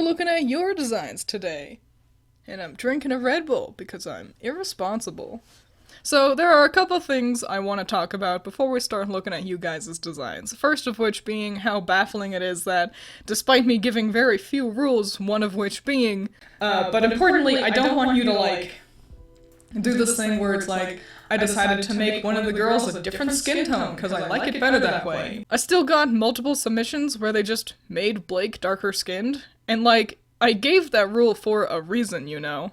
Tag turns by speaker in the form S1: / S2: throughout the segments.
S1: we're looking at your designs today. And I'm drinking a Red Bull because I'm irresponsible. So there are a couple things I want to talk about before we start looking at you guys' designs. First of which being how baffling it is that, despite me giving very few rules, one of which being, but importantly, I don't want you to, like, do this thing where it's like, I decided to make one of the girls a different skin tone because I like it better that way. I still got multiple submissions where they just made Blake darker skinned, and like, I gave that rule for a reason, you know.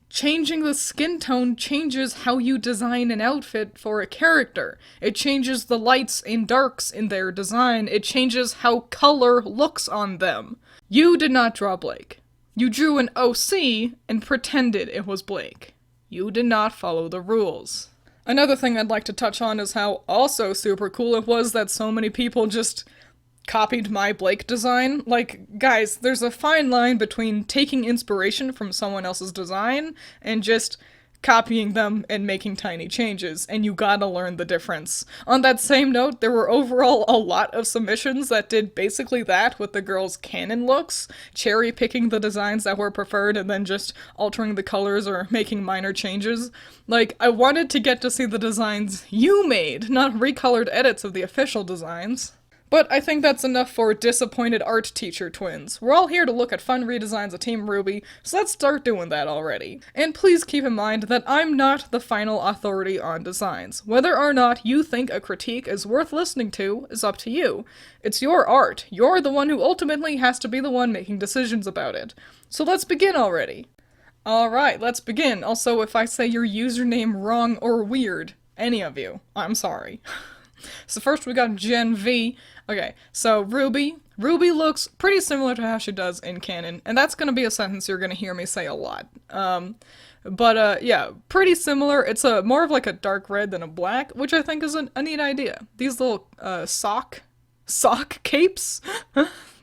S1: Changing the skin tone changes how you design an outfit for a character. It changes the lights and darks in their design. It changes how color looks on them. You did not draw Blake. You drew an OC and pretended it was Blake. You did not follow the rules. Another thing I'd like to touch on is how also super cool it was that so many people just copied my Blake design. Like, guys, there's a fine line between taking inspiration from someone else's design and just copying them and making tiny changes, and you gotta learn the difference. On that same note, there were overall a lot of submissions that did basically that with the girls' canon looks, cherry-picking the designs that were preferred and then just altering the colors or making minor changes. Like, I wanted to get to see the designs you made, not recolored edits of the official designs. But I think that's enough for disappointed art teacher twins. We're all here to look at fun redesigns of Team RWBY, so let's start doing that already. And please keep in mind that I'm not the final authority on designs. Whether or not you think a critique is worth listening to is up to you. It's your art. You're the one who ultimately has to be the one making decisions about it. So let's begin already. Alright, let's begin. Also, if I say your username wrong or weird, any of you, I'm sorry. So first we got Gen V. Okay, so RWBY. RWBY looks pretty similar to how she does in canon, and that's gonna be a sentence you're gonna hear me say a lot. Yeah, pretty similar. It's more of like a dark red than a black, which I think is a neat idea. These little, sock capes?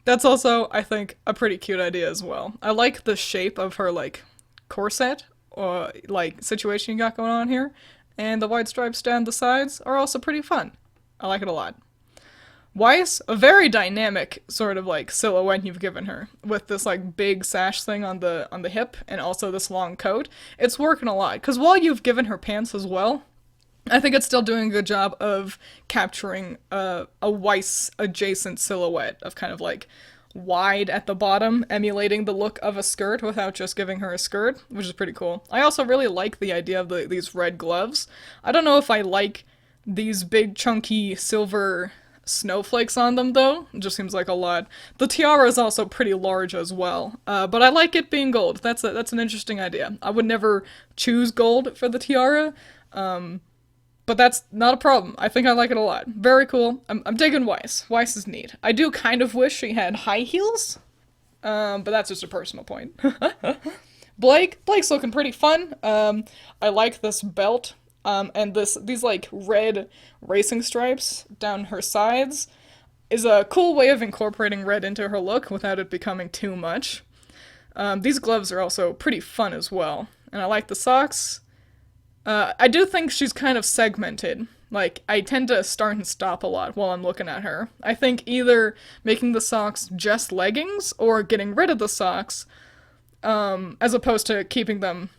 S1: That's also, I think, a pretty cute idea as well. I like the shape of her, like, corset, or, like, situation you got going on here, and the white stripes down the sides are also pretty fun. I like it a lot. Weiss, a very dynamic sort of like silhouette you've given her, with this like big sash thing on the hip and also this long coat. It's working a lot, because while you've given her pants as well, I think it's still doing a good job of capturing a Weiss adjacent silhouette of kind of like wide at the bottom, emulating the look of a skirt without just giving her a skirt, which is pretty cool. I also really like the idea of these red gloves. I don't know if I like these big chunky silver snowflakes on them though. It just seems like a lot. The tiara is also pretty large as well, but I like it being gold. That's an interesting idea. I would never choose gold for the tiara, but that's not a problem. I think I like it a lot. Very cool. I'm digging Weiss. Weiss is neat. I do kind of wish she had high heels, but that's just a personal point. Blake's looking pretty fun. I like this belt. And these like red racing stripes down her sides is a cool way of incorporating red into her look without it becoming too much. These gloves are also pretty fun as well, and I like the socks. I do think she's kind of segmented. Like, I tend to start and stop a lot while I'm looking at her. I think either making the socks just leggings or getting rid of the socks, as opposed to keeping them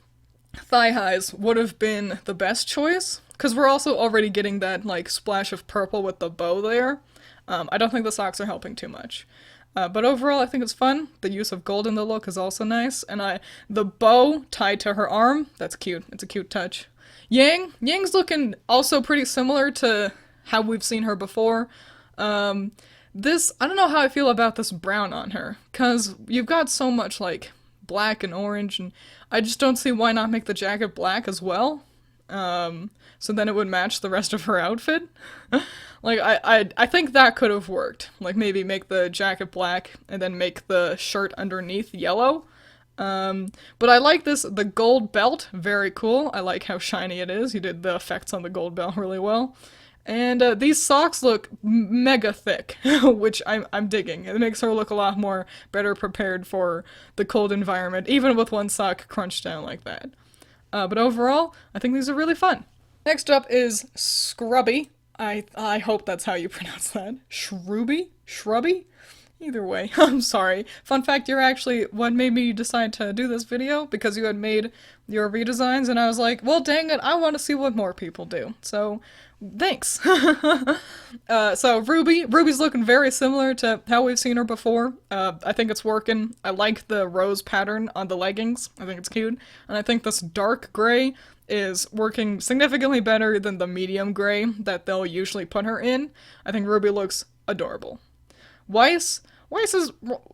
S1: thigh highs would have been the best choice, because we're also already getting that like splash of purple with the bow there. I don't think the socks are helping too much. But overall I think it's fun. The use of gold in the look is also nice, and the bow tied to her arm, that's cute. It's a cute touch. Yang's looking also pretty similar to how we've seen her before. I don't know how I feel about this brown on her, because you've got so much like black and orange, and I just don't see why not make the jacket black as well. So then it would match the rest of her outfit. Like, I think that could have worked. Like, maybe make the jacket black and then make the shirt underneath yellow. But I like the gold belt, very cool. I like how shiny it is. You did the effects on the gold belt really well. And these socks look mega thick, which I'm digging. It makes her look a lot more better prepared for the cold environment, even with one sock crunched down like that. But overall, I think these are really fun. Next up is Shrubby. I hope that's how you pronounce that. Shrubby? Shrubby? Either way, I'm sorry. Fun fact, you're actually what made me decide to do this video, because you had made your redesigns, and I was like, well, dang it, I want to see what more people do. So, thanks. So Ruby's looking very similar to how we've seen her before. I think it's working. I like the rose pattern on the leggings. I think it's cute. And I think this dark gray is working significantly better than the medium gray that they'll usually put her in. I think Ruby looks adorable. Weiss is...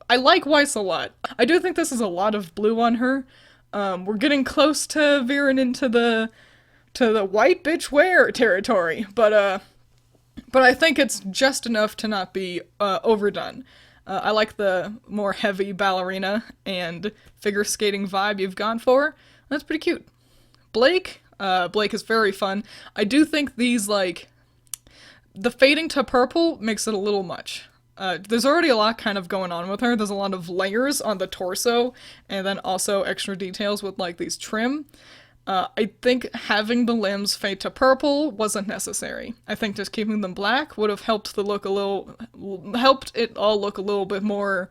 S1: I like Weiss a lot. I do think this is a lot of blue on her. We're getting close to veering into the white bitch wear territory, but I think it's just enough to not be overdone. I like the more heavy ballerina and figure skating vibe you've gone for. That's pretty cute. Blake is very fun. I do think these, like, the fading to purple makes it a little much. There's already a lot kind of going on with her. There's a lot of layers on the torso, and then also extra details with, like, these trim. I think having the limbs fade to purple wasn't necessary. I think just keeping them black would have helped helped it all look a little bit more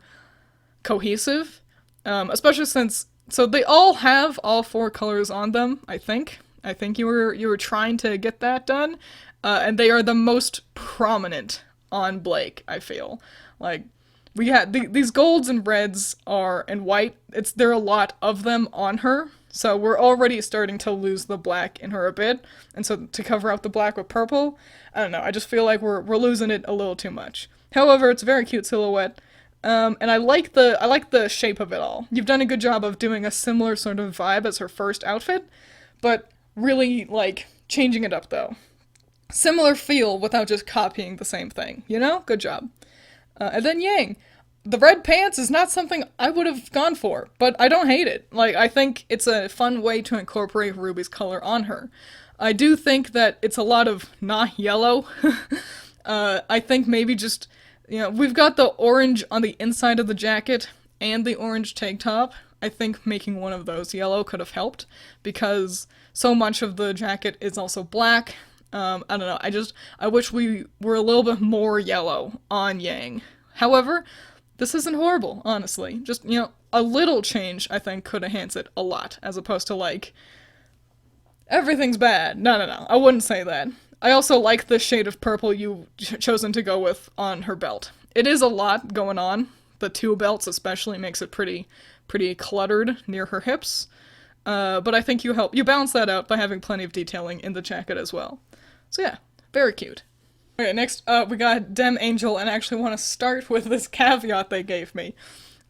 S1: cohesive. Especially since, so they all have all 4 colors on them, I think. I think you were trying to get that done. And they are the most prominent on Blake, I feel. Like, we had these golds and reds and white, there are a lot of them on her. So we're already starting to lose the black in her a bit, and so to cover up the black with purple, I don't know, I just feel like we're losing it a little too much. However, it's a very cute silhouette, and I like the shape of it all. You've done a good job of doing a similar sort of vibe as her first outfit, but really, like, changing it up, though. Similar feel without just copying the same thing, you know? Good job. And then Yang. The red pants is not something I would have gone for, but I don't hate it. Like, I think it's a fun way to incorporate Ruby's color on her. I do think that it's a lot of not yellow. I think maybe just, you know, we've got the orange on the inside of the jacket and the orange tank top. I think making one of those yellow could have helped, because so much of the jacket is also black. I don't know, I wish we were a little bit more yellow on Yang. However, this isn't horrible, honestly. Just, you know, a little change, I think, could enhance it a lot, as opposed to, like, everything's bad. No, I wouldn't say that. I also like the shade of purple you've chosen to go with on her belt. It is a lot going on. The 2 belts especially makes it pretty cluttered near her hips. But I think you balance that out by having plenty of detailing in the jacket as well. So yeah, very cute. Okay, next we got Dem Angel, and I actually want to start with this caveat they gave me.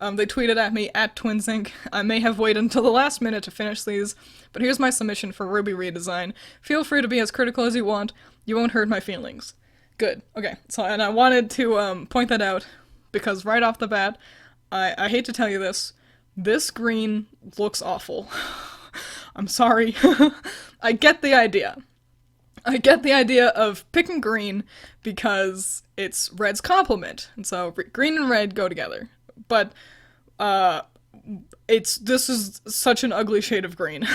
S1: They tweeted at me at Twiins. I may have waited until the last minute to finish these, but here's my submission for RWBY redesign. Feel free to be as critical as you want. You won't hurt my feelings. Good. Okay, so, and I wanted to point that out, because right off the bat, I hate to tell you this green looks awful. I'm sorry. I get the idea. I get the idea of picking green because it's red's complement, and so green and red go together. But this is such an ugly shade of green.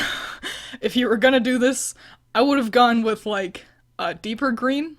S1: If you were gonna do this, I would have gone with, like, a deeper green.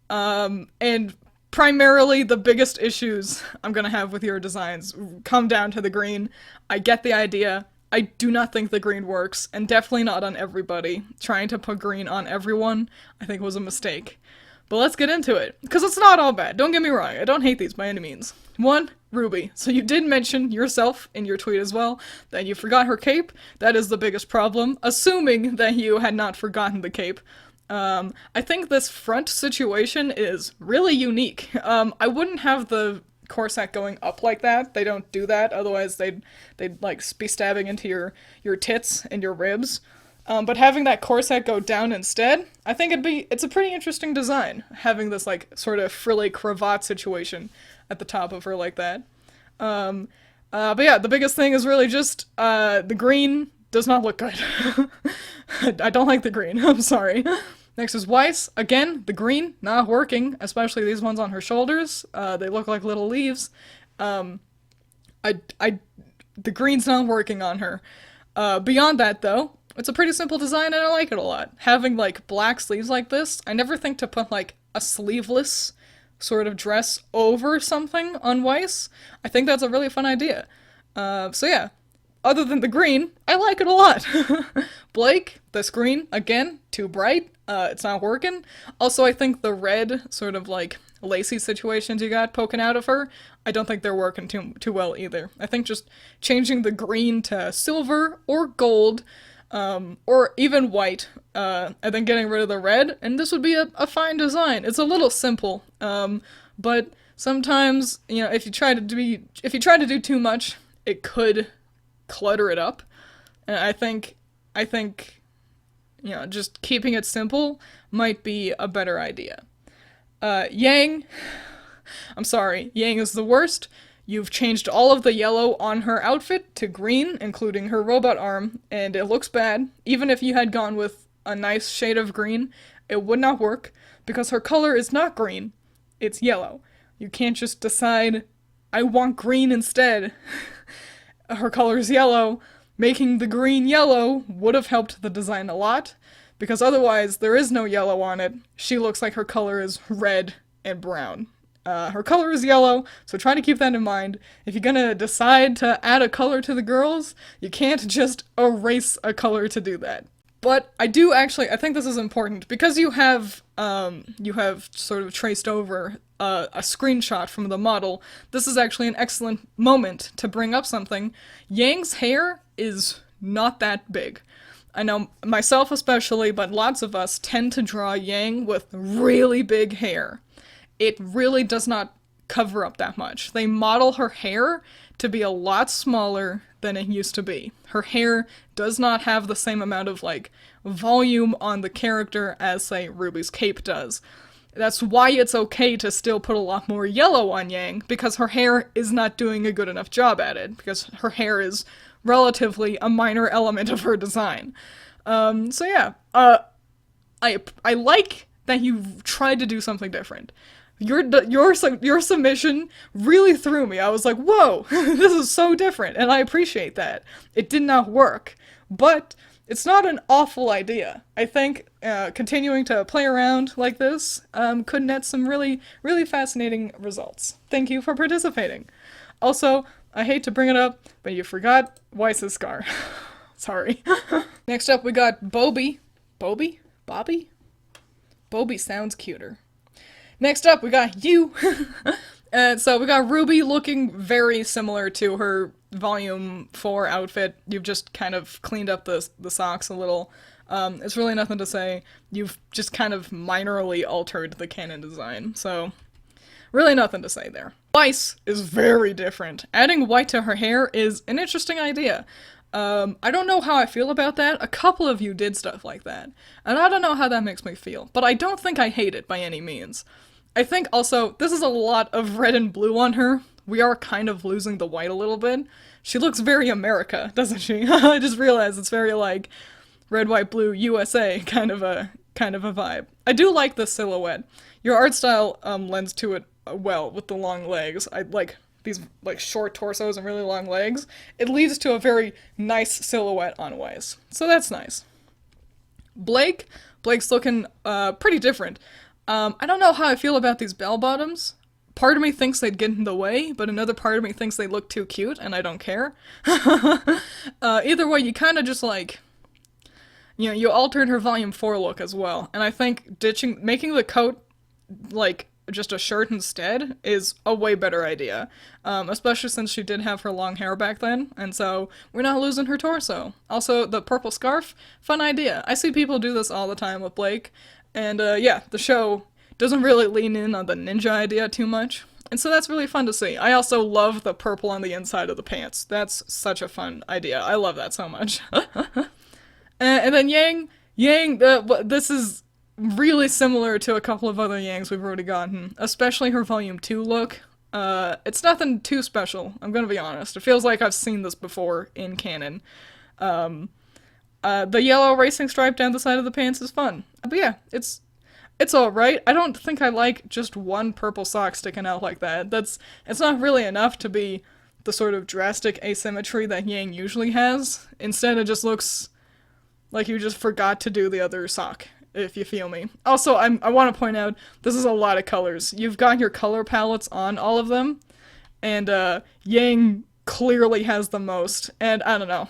S1: And primarily the biggest issues I'm gonna have with your designs come down to the green. I get the idea. I do not think the green works, and definitely not on everybody. Trying to put green on everyone, I think, was a mistake. But let's get into it, because it's not all bad. Don't get me wrong, I don't hate these by any means. 1, Ruby. So you did mention yourself in your tweet as well that you forgot her cape. That is the biggest problem, assuming that you had not forgotten the cape. I think this front situation is really unique. I wouldn't have the corset going up like that. They don't do that, otherwise they'd like be stabbing into your tits and your ribs. But having that corset go down instead, I think it's a pretty interesting design, having this, like, sort of frilly cravat situation at the top of her like that. But yeah, the biggest thing is really just, the green does not look good. I don't like the green, I'm sorry. Next is Weiss. Again, the green, not working, especially these ones on her shoulders. They look like little leaves. The green's not working on her. Beyond that, though, it's a pretty simple design and I like it a lot. Having, like, black sleeves like this, I never think to put, like, a sleeveless sort of dress over something on Weiss, I think that's a really fun idea. So yeah, other than the green, I like it a lot. Blake, this green, again, too bright. It's not working. Also, I think the red sort of like lacy situations you got poking out of her, I don't think they're working too well either. I think just changing the green to silver or gold, or even white, and then getting rid of the red, and this would be a fine design. It's a little simple, but sometimes, you know, if you try to do too much, it could clutter it up. And I think, you know, just keeping it simple might be a better idea. Yang, I'm sorry, Yang is the worst. You've changed all of the yellow on her outfit to green, including her robot arm, and it looks bad. Even if you had gone with a nice shade of green, it would not work, because her color is not green, it's yellow. You can't just decide, I want green instead. Her color is yellow. Making the green yellow would have helped the design a lot, because otherwise there is no yellow on it. She looks like her color is red and brown. Her color is yellow, so try to keep that in mind. If you're gonna decide to add a color to the girls, you can't just erase a color to do that. But I think this is important, because you have sort of traced over a screenshot from the model. This is actually an excellent moment to bring up something. Yang's hair is not that big. I know myself especially, but lots of us tend to draw Yang with really big hair. It really does not cover up that much. They model her hair to be a lot smaller than it used to be. Her hair does not have the same amount of, like, volume on the character as, say, Ruby's cape does. That's why it's okay to still put a lot more yellow on Yang, because her hair is not doing a good enough job at it, because her hair is relatively a minor element of her design. So yeah, I like that you've tried to do something different. Your submission really threw me. I was like, whoa, this is so different, and I appreciate that. It did not work, but it's not an awful idea. I think continuing to play around like this could net some really, really fascinating results. Thank you for participating. Also, I hate to bring it up, but you forgot Weiss's scar. Sorry. Next up, we got Boby. Boby? Bobby? Boby sounds cuter. Next up, we got you. And so we got Ruby looking very similar to her Volume 4 outfit. You've just kind of cleaned up the socks a little. It's really nothing to say. You've just kind of minorly altered the canon design. So, really nothing to say there. Weiss is very different. Adding white to her hair is an interesting idea. I don't know how I feel about that. A couple of you did stuff like that, and I don't know how that makes me feel, but I don't think I hate it by any means. I think also, this is a lot of red and blue on her. We are kind of losing the white a little bit. She looks very America, doesn't she? I just realized it's very like red, white, blue, USA kind of a vibe. I do like the silhouette. Your art style lends to it well with the long legs. I like these like short torsos and really long legs. It leads to a very nice silhouette on Weiss. So that's nice. Blake's looking pretty different. I don't know how I feel about these bell bottoms. Part of me thinks they'd get in the way, but another part of me thinks they look too cute, and I don't care. Either way, you kind of just like, you know, you altered her Volume 4 look as well, and I think making the coat like just a shirt instead is a way better idea, especially since she did have her long hair back then, and so we're not losing her torso. Also, the purple scarf, fun idea. I see people do this all the time with Blake, and yeah, the show doesn't really lean in on the ninja idea too much, and so that's really fun to see. I also love the purple on the inside of the pants. That's such a fun idea. I love that so much. And then Yang, this is really similar to a couple of other Yangs we've already gotten, especially her Volume 2 look. It's nothing too special, I'm gonna be honest. It feels like I've seen this before in canon. The yellow racing stripe down the side of the pants is fun. But yeah, it's alright. I don't think I like just one purple sock sticking out like that. It's not really enough to be the sort of drastic asymmetry that Yang usually has. Instead, it just looks like you just forgot to do the other sock. if you feel me. Also, I want to point out, this is a lot of colors. You've got your color palettes on all of them, and Yang clearly has the most, and I don't know.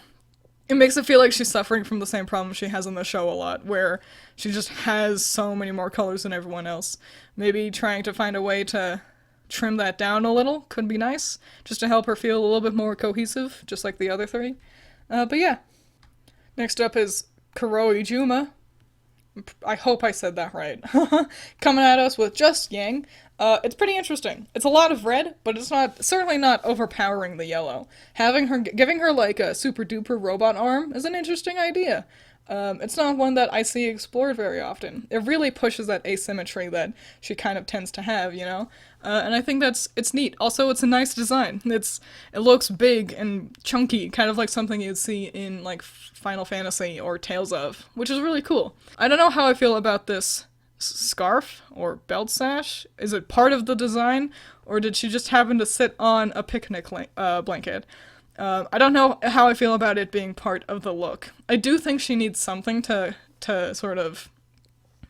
S1: It makes it feel like she's suffering from the same problem she has in the show a lot, where she just has so many more colors than everyone else. Maybe trying to find a way to trim that down a little could be nice, just to help her feel a little bit more cohesive, just like the other three. But yeah. Next up is Karoi Juma. I hope I said that right. Coming at us with just Yang. It's pretty interesting. It's a lot of red, but it's certainly not overpowering the yellow. Giving her like a super duper robot arm is an interesting idea. It's not one that I see explored very often. It really pushes that asymmetry that she kind of tends to have, you know? And I think it's neat. Also, it's a nice design. It looks big and chunky, kind of like something you'd see in like Final Fantasy or Tales of, which is really cool. I don't know how I feel about this scarf or belt sash. Is it part of the design, or did she just happen to sit on a picnic blanket? I don't know how I feel about it being part of the look. I do think she needs something to sort of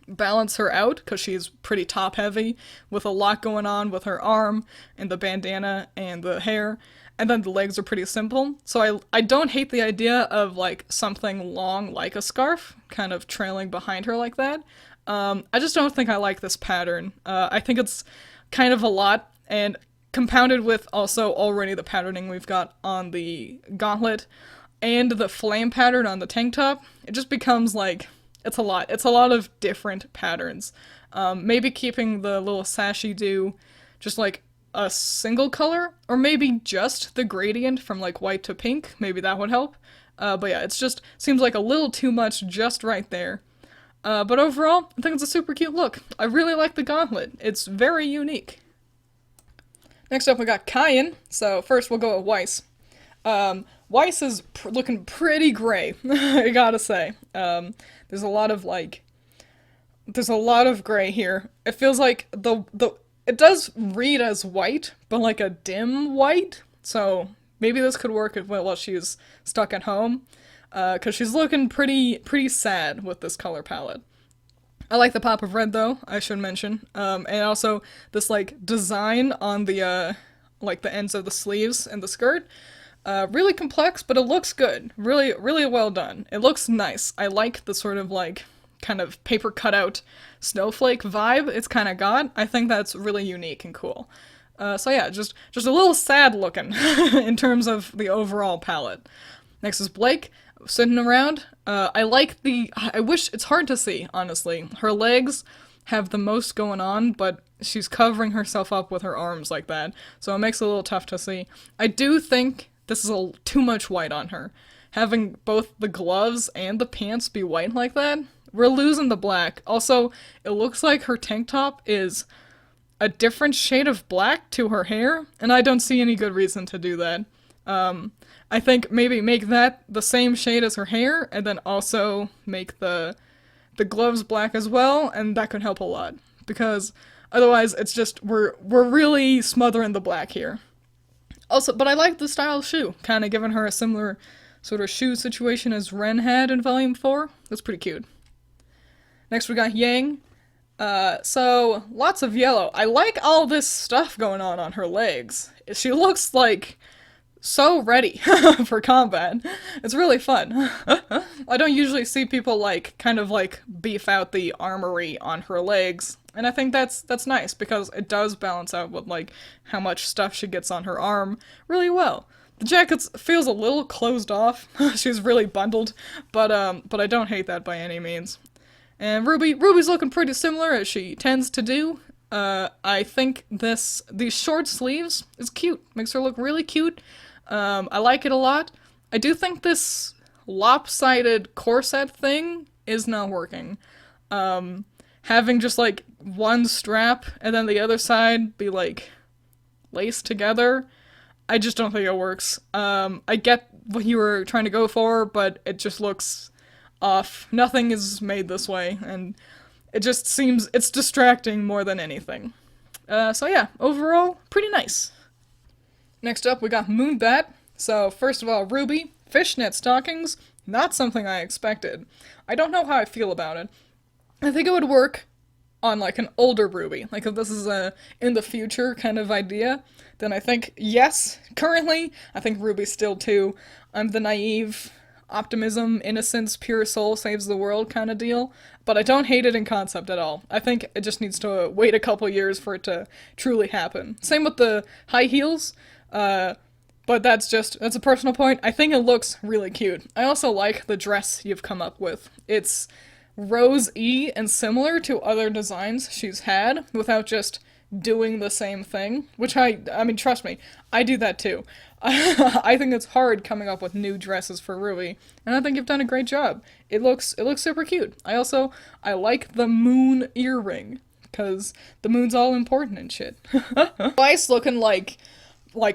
S1: balance her out, because she's pretty top heavy with a lot going on with her arm and the bandana and the hair, and then the legs are pretty simple. So I don't hate the idea of like something long like a scarf kind of trailing behind her like that. I just don't think I like this pattern. I think it's kind of a lot, and compounded with also already the patterning we've got on the gauntlet and the flame pattern on the tank top, it just becomes like, it's a lot. It's a lot of different patterns. Maybe keeping the little sashy do just like a single color, or maybe just the gradient from like white to pink. Maybe that would help. But yeah, it's just seems like a little too much just right there. But overall, I think it's a super cute look. I really like the gauntlet. It's very unique. Next up, we got Cayenne. So first we'll go with Weiss. Weiss is looking pretty gray, I gotta say. There's a lot of gray here. It feels like it does read as white, but like a dim white. So maybe this could work while she's stuck at home, because she's looking pretty sad with this color palette. I like the pop of red, though, I should mention. And also this, like, design on the, like, the ends of the sleeves and the skirt. Really complex, but it looks good. Really, really well done. It looks nice. I like the sort of, like, kind of paper cutout snowflake vibe it's kind of got. I think that's really unique and cool. So yeah, just a little sad looking in terms of the overall palette. Next is Blake. Sitting around. I wish, it's hard to see, honestly. Her legs have the most going on, but she's covering herself up with her arms like that, so it makes it a little tough to see. I do think this is too much white on her. Having both the gloves and the pants be white like that, we're losing the black. Also, it looks like her tank top is a different shade of black to her hair, and I don't see any good reason to do that. I think maybe make that the same shade as her hair, and then also make the gloves black as well, and that could help a lot. Because otherwise, it's just, we're really smothering the black here. Also, but I like the style of shoe, kind of giving her a similar sort of shoe situation as Ren had in Volume 4. That's pretty cute. Next we got Yang. So, lots of yellow. I like all this stuff going on her legs. She looks like so ready for combat. It's really fun. I don't usually see people kind of beef out the armory on her legs, and I think that's nice because it does balance out with how much stuff she gets on her arm really well. The jacket feels a little closed off. She's really bundled, but I don't hate that by any means. And Ruby's looking pretty similar as she tends to do. I think these short sleeves is cute. Makes her look really cute. I like it a lot. I do think this lopsided corset thing is not working. Having just one strap and then the other side be laced together, I just don't think it works. I get what you were trying to go for, but it just looks off. Nothing is made this way, and it just seems it's distracting more than anything. So yeah, overall, pretty nice. Next up, we got Moonbet. So, first of all, Ruby, fishnet stockings, not something I expected. I don't know how I feel about it. I think it would work on like an older Ruby. Like if this is a in the future kind of idea, then I think yes. Currently, I think Ruby's still too. I'm the naive optimism, innocence, pure soul saves the world kind of deal. But I don't hate it in concept at all. I think it just needs to wait a couple years for it to truly happen. Same with the high heels. But that's a personal point. I think it looks really cute. I also like the dress you've come up with. It's rose-y and similar to other designs she's had without just doing the same thing, which I mean, trust me, I do that too. I think it's hard coming up with new dresses for Ruby, and I think you've done a great job. It looks super cute. I like the moon earring because the moon's all important and shit. Twice looking like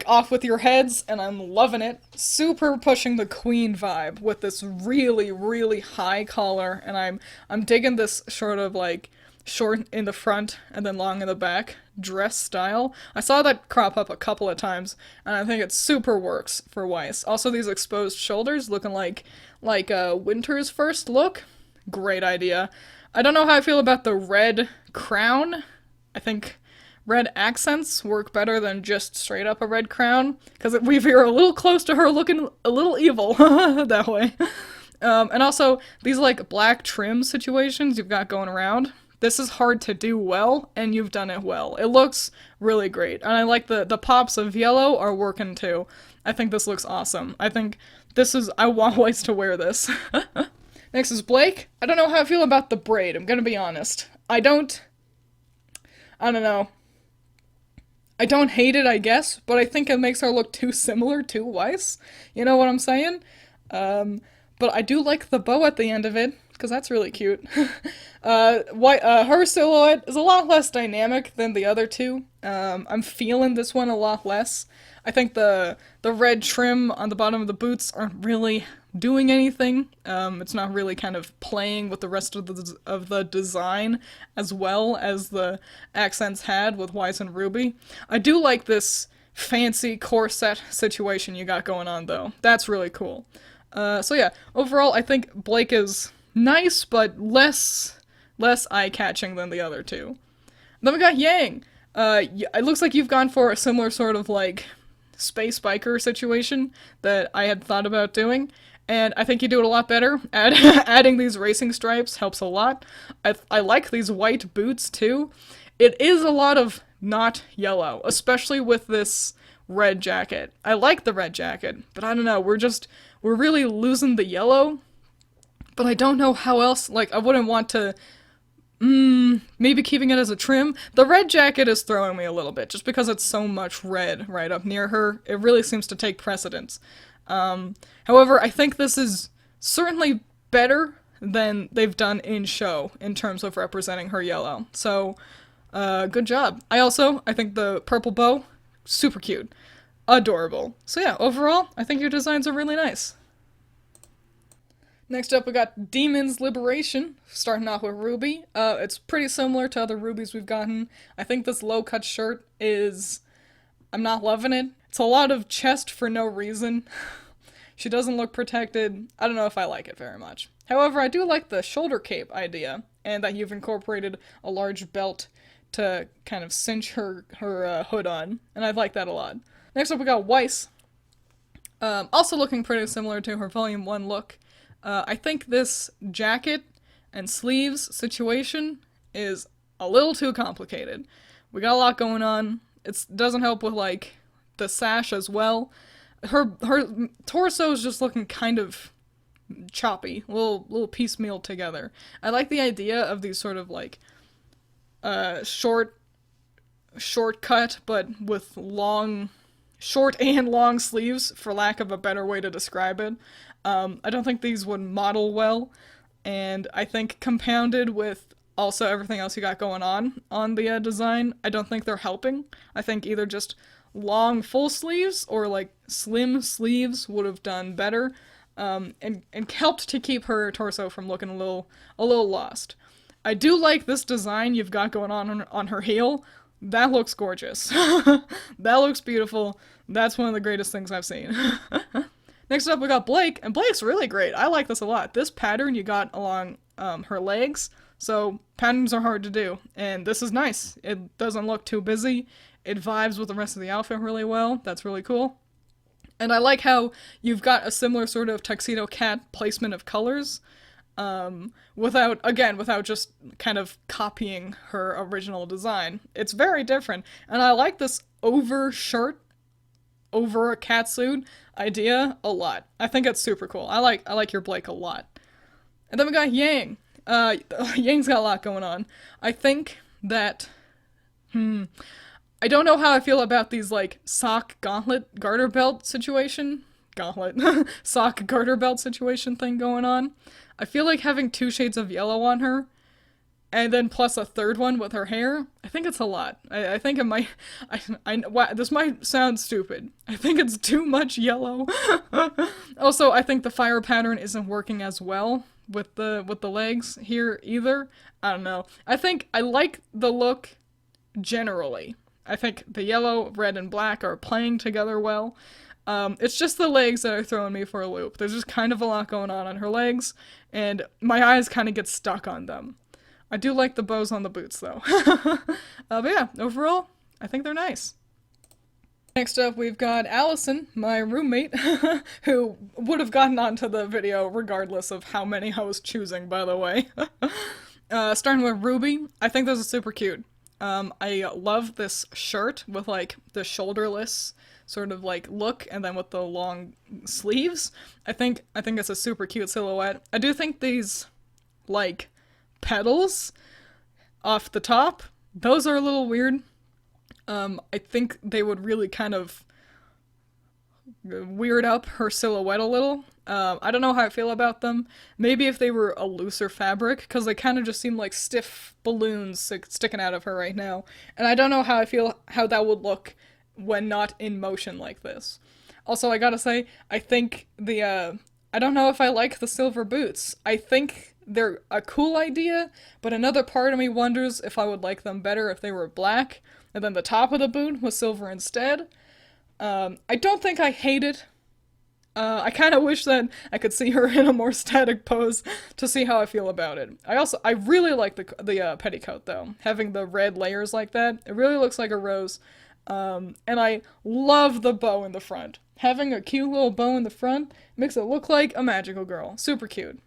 S1: off with your heads, and I'm loving it. Super pushing the queen vibe with this really, really high collar, and I'm digging this sort of like short in the front and then long in the back dress style. I saw that crop up a couple of times, and I think it super works for Weiss. Also, these exposed shoulders looking like Winter's first look. Great idea. I don't know how I feel about the red crown. I think red accents work better than just straight up a red crown, because we veer a little close to her looking a little evil that way. And also, these like black trim situations you've got going around, this is hard to do well, and you've done it well. It looks really great, and I like the pops of yellow are working too. I think this looks awesome. I want Weiss to wear this. Next is Blake. I don't know how I feel about the braid, I'm gonna be honest. I don't know. I don't hate it, I guess, but I think it makes her look too similar to Weiss. You know what I'm saying? But I do like the bow at the end of it, because that's really cute. Her silhouette is a lot less dynamic than the other two. I'm feeling this one a lot less. I think the red trim on the bottom of the boots aren't really doing anything. It's not really kind of playing with the rest of the design as well as the accents had with Weiss and Ruby. I do like this fancy corset situation you got going on though. That's really cool. So yeah, overall I think Blake is nice but less eye-catching than the other two. Then we got Yang. It looks like you've gone for a similar sort of like space biker situation that I had thought about doing, and I think you do it a lot better. Adding these racing stripes helps a lot. I like these white boots too. It is a lot of not yellow, especially with this red jacket. I like the red jacket, but I don't know, we're really losing the yellow, but I don't know how else, like, I wouldn't want to, maybe keeping it as a trim. The red jacket is throwing me a little bit, just because it's so much red right up near her. It really seems to take precedence. However, I think this is certainly better than they've done in show, in terms of representing her yellow. So, good job. I think the purple bow, super cute. Adorable. So yeah, overall, I think your designs are really nice. Next up, we got Demon's Liberation, starting off with Ruby. It's pretty similar to other Rubies we've gotten. I think this low-cut shirt I'm not loving it. It's a lot of chest for no reason. She doesn't look protected. I don't know if I like it very much. However, I do like the shoulder cape idea, and that you've incorporated a large belt to kind of cinch her hood on, and I like that a lot. Next up, we got Weiss. Also looking pretty similar to her Volume 1 look. I think this jacket and sleeves situation is a little too complicated. We got a lot going on. It doesn't help with, like, the sash as well. Her torso is just looking kind of choppy, little piecemeal together. I like the idea of these sort of, like, shortcut, but with short and long sleeves, for lack of a better way to describe it. I don't think these would model well, and I think compounded with also everything else you got going on the design, I don't think they're helping. I think either just long full sleeves or like slim sleeves would have done better, and helped to keep her torso from looking a little lost. I do like this design you've got going on her heel. That looks gorgeous. That looks beautiful. That's one of the greatest things I've seen. Next up, we got Blake, and Blake's really great. I like this a lot. This pattern you got along her legs, So patterns are hard to do, and this is nice. It doesn't look too busy. It vibes with the rest of the outfit really well. That's really cool. And I like how you've got a similar sort of tuxedo cat placement of colors, without just kind of copying her original design. It's very different, and I like this over shirt over a catsuit idea a lot. I think it's super cool. I like your Blake a lot. And then we got Yang. Yang's got a lot going on. I think that I don't know how I feel about these, like, sock gauntlet garter belt situation. Gauntlet. Sock garter belt situation thing going on. I feel like having 2 shades of yellow on her, and then plus a third one with her hair, I think it's a lot. I think it might... this might sound stupid. I think it's too much yellow. Also, I think the fire pattern isn't working as well with the legs here either. I don't know. I think I like the look generally. I think the yellow, red, and black are playing together well. It's just the legs that are throwing me for a loop. There's just kind of a lot going on her legs, and my eyes kind of get stuck on them. I do like the bows on the boots, though. But yeah, overall, I think they're nice. Next up, we've got Allison, my roommate, who would have gotten onto the video regardless of how many I was choosing, by the way. Starting with Ruby, I think this is super cute. I love this shirt with, like, the shoulderless sort of, like, look, and then with the long sleeves. I think it's a super cute silhouette. I do think these, like, petals off the top, those are a little weird. I think they would really kind of weird up her silhouette a little. I don't know how I feel about them. Maybe if they were a looser fabric, because they kind of just seem like stiff balloons sticking out of her right now. And I don't know how I feel how that would look when not in motion like this. Also, I gotta say, I think I don't know if I like the silver boots. I think they're a cool idea, but another part of me wonders if I would like them better if they were black, and then the top of the boot was silver instead. I don't think I hate it. I kind of wish that I could see her in a more static pose to see how I feel about it. I really like the petticoat, though. Having the red layers like that, it really looks like a rose. And I love the bow in the front. Having a cute little bow in the front makes it look like a magical girl. Super cute.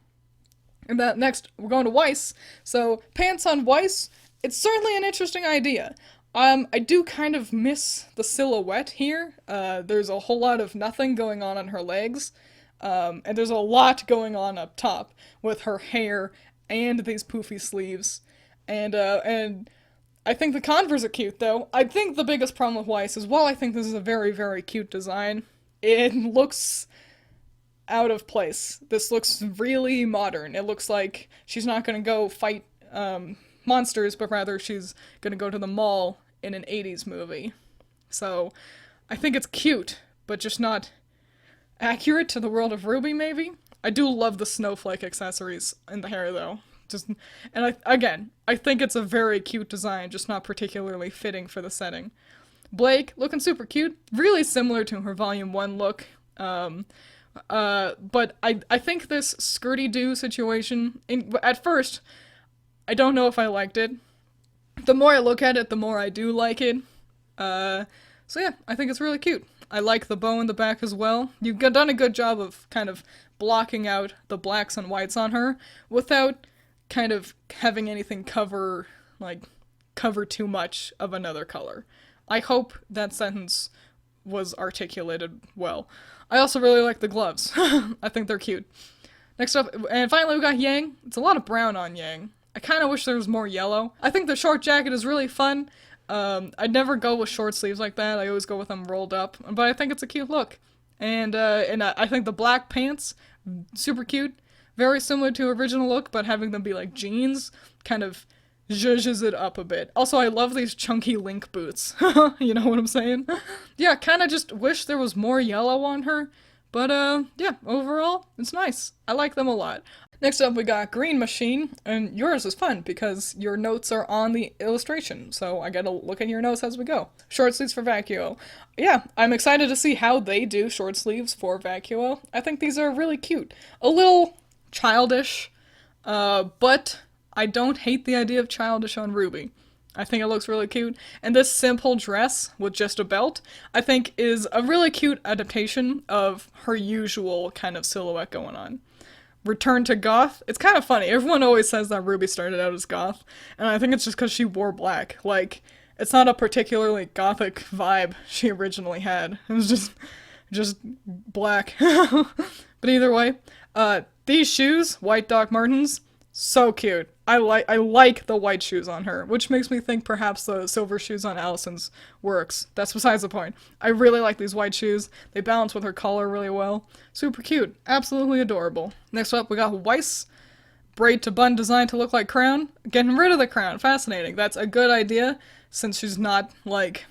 S1: And next, we're going to Weiss. So, pants on Weiss, it's certainly an interesting idea. I do kind of miss the silhouette here. There's a whole lot of nothing going on her legs. And there's a lot going on up top with her hair and these poofy sleeves. And I think the Converse are cute, though. I think the biggest problem with Weiss is, while I think this is a very, very cute design, it looks out of place. This looks really modern. It looks like she's not gonna go fight monsters, but rather she's gonna go to the mall in an 80s movie. So, I think it's cute, but just not accurate to the world of Ruby, maybe? I do love the snowflake accessories in the hair, though. I think it's a very cute design, just not particularly fitting for the setting. Blake, looking super cute, really similar to her Volume 1 look. But I think this skirty-doo situation, at first, I don't know if I liked it. The more I look at it, the more I do like it. So yeah, I think it's really cute. I like the bow in the back as well. You've done a good job of kind of blocking out the blacks and whites on her without kind of having anything cover too much of another color. I hope that sentence was articulated well. I also really like the gloves. I think they're cute. Next up, and finally we got Yang. It's a lot of brown on Yang. I kind of wish there was more yellow. I think the short jacket is really fun. I'd never go with short sleeves like that. I always go with them rolled up. But I think it's a cute look. And I think the black pants, super cute. Very similar to original look, but having them be like jeans kind of zhuzhes it up a bit. Also, I love these chunky link boots. You know what I'm saying? Yeah, kind of just wish there was more yellow on her. But, yeah, overall, it's nice. I like them a lot. Next up, we got Green Machine, and yours is fun because your notes are on the illustration, so I gotta look at your notes as we go. Short sleeves for Vacuo. Yeah, I'm excited to see how they do short sleeves for Vacuo. I think these are really cute. A little childish, but I don't hate the idea of childish on Ruby. I think it looks really cute. And this simple dress with just a belt, I think is a really cute adaptation of her usual kind of silhouette going on. Return to goth, it's kind of funny. Everyone always says that Ruby started out as goth, and I think it's just because she wore black. Like, it's not a particularly gothic vibe she originally had. It was just black. But either way, these shoes, white Doc Martens, so cute. I like the white shoes on her, which makes me think perhaps the silver shoes on Allison's works. That's besides the point. I really like these white shoes. They balance with her collar really well. Super cute. Absolutely adorable. Next up, we got Weiss. Braid to bun design to look like crown. Getting rid of the crown. Fascinating. That's a good idea, since she's not, like,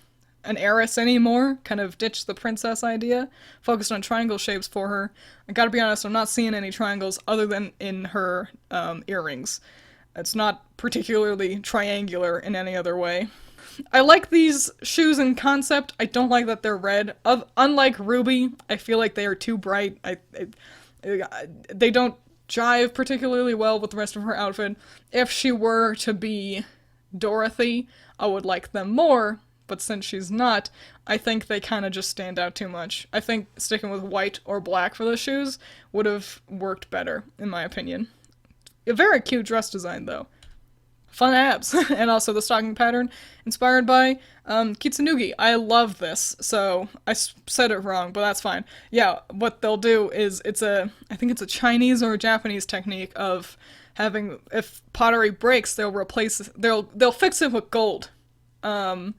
S1: an heiress anymore. Kind of ditched the princess idea. Focused on triangle shapes for her. I gotta be honest, I'm not seeing any triangles other than in her earrings. It's not particularly triangular in any other way. I like these shoes in concept. I don't like that they're red. Unlike Ruby, I feel like they are too bright. They don't jive particularly well with the rest of her outfit. If she were to be Dorothy, I would like them more, but since she's not, I think they kind of just stand out too much. I think sticking with white or black for the shoes would have worked better, in my opinion. A very cute dress design, though. Fun abs. And also the stocking pattern, inspired by Kitsunugi. I love this, so I said it wrong, but that's fine. Yeah, what they'll do is, I think it's a Chinese or a Japanese technique of having, if pottery breaks, they'll fix it with gold. And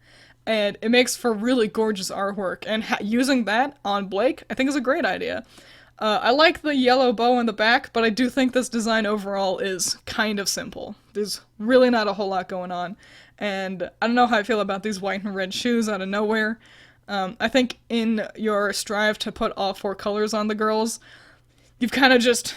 S1: it makes for really gorgeous artwork, and using that on Blake, I think is a great idea. I like the yellow bow in the back, but I do think this design overall is kind of simple. There's really not a whole lot going on, and I don't know how I feel about these white and red shoes out of nowhere. I think in your strive to put all 4 colors on the girls, you've kind of just,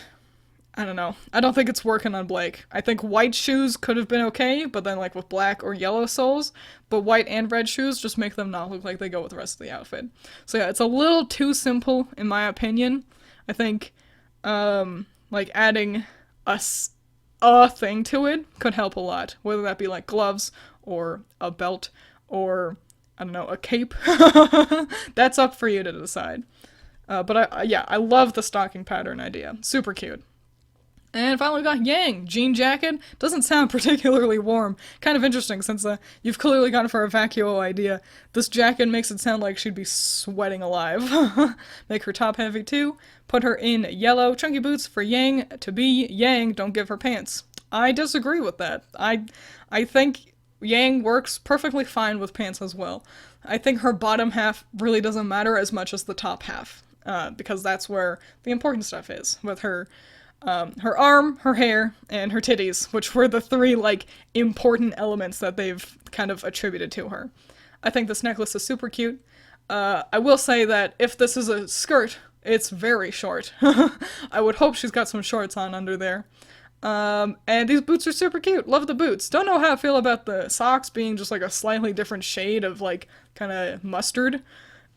S1: I don't know. I don't think it's working on Blake. I think white shoes could have been okay, but then like with black or yellow soles, but white and red shoes just make them not look like they go with the rest of the outfit. So yeah, it's a little too simple in my opinion. I think, like, adding a thing to it could help a lot. Whether that be, like, gloves, or a belt, or, I don't know, a cape. That's up for you to decide. But I love the stocking pattern idea. Super cute. And finally we got Yang. Jean jacket. Doesn't sound particularly warm. Kind of interesting, since you've clearly gone for a vacuo idea. This jacket makes it sound like she'd be sweating alive. Make her top heavy too. Put her in yellow. Chunky boots for Yang to be Yang. Don't give her pants. I disagree with that. I think Yang works perfectly fine with pants as well. I think her bottom half really doesn't matter as much as the top half. Because that's where the important stuff is. With her arm, her hair, and her titties, which were the 3, like, important elements that they've kind of attributed to her. I think this necklace is super cute. I will say that if this is a skirt, it's very short. I would hope she's got some shorts on under there. And these boots are super cute. Love the boots. Don't know how I feel about the socks being just, like, a slightly different shade of, like, kind of mustard.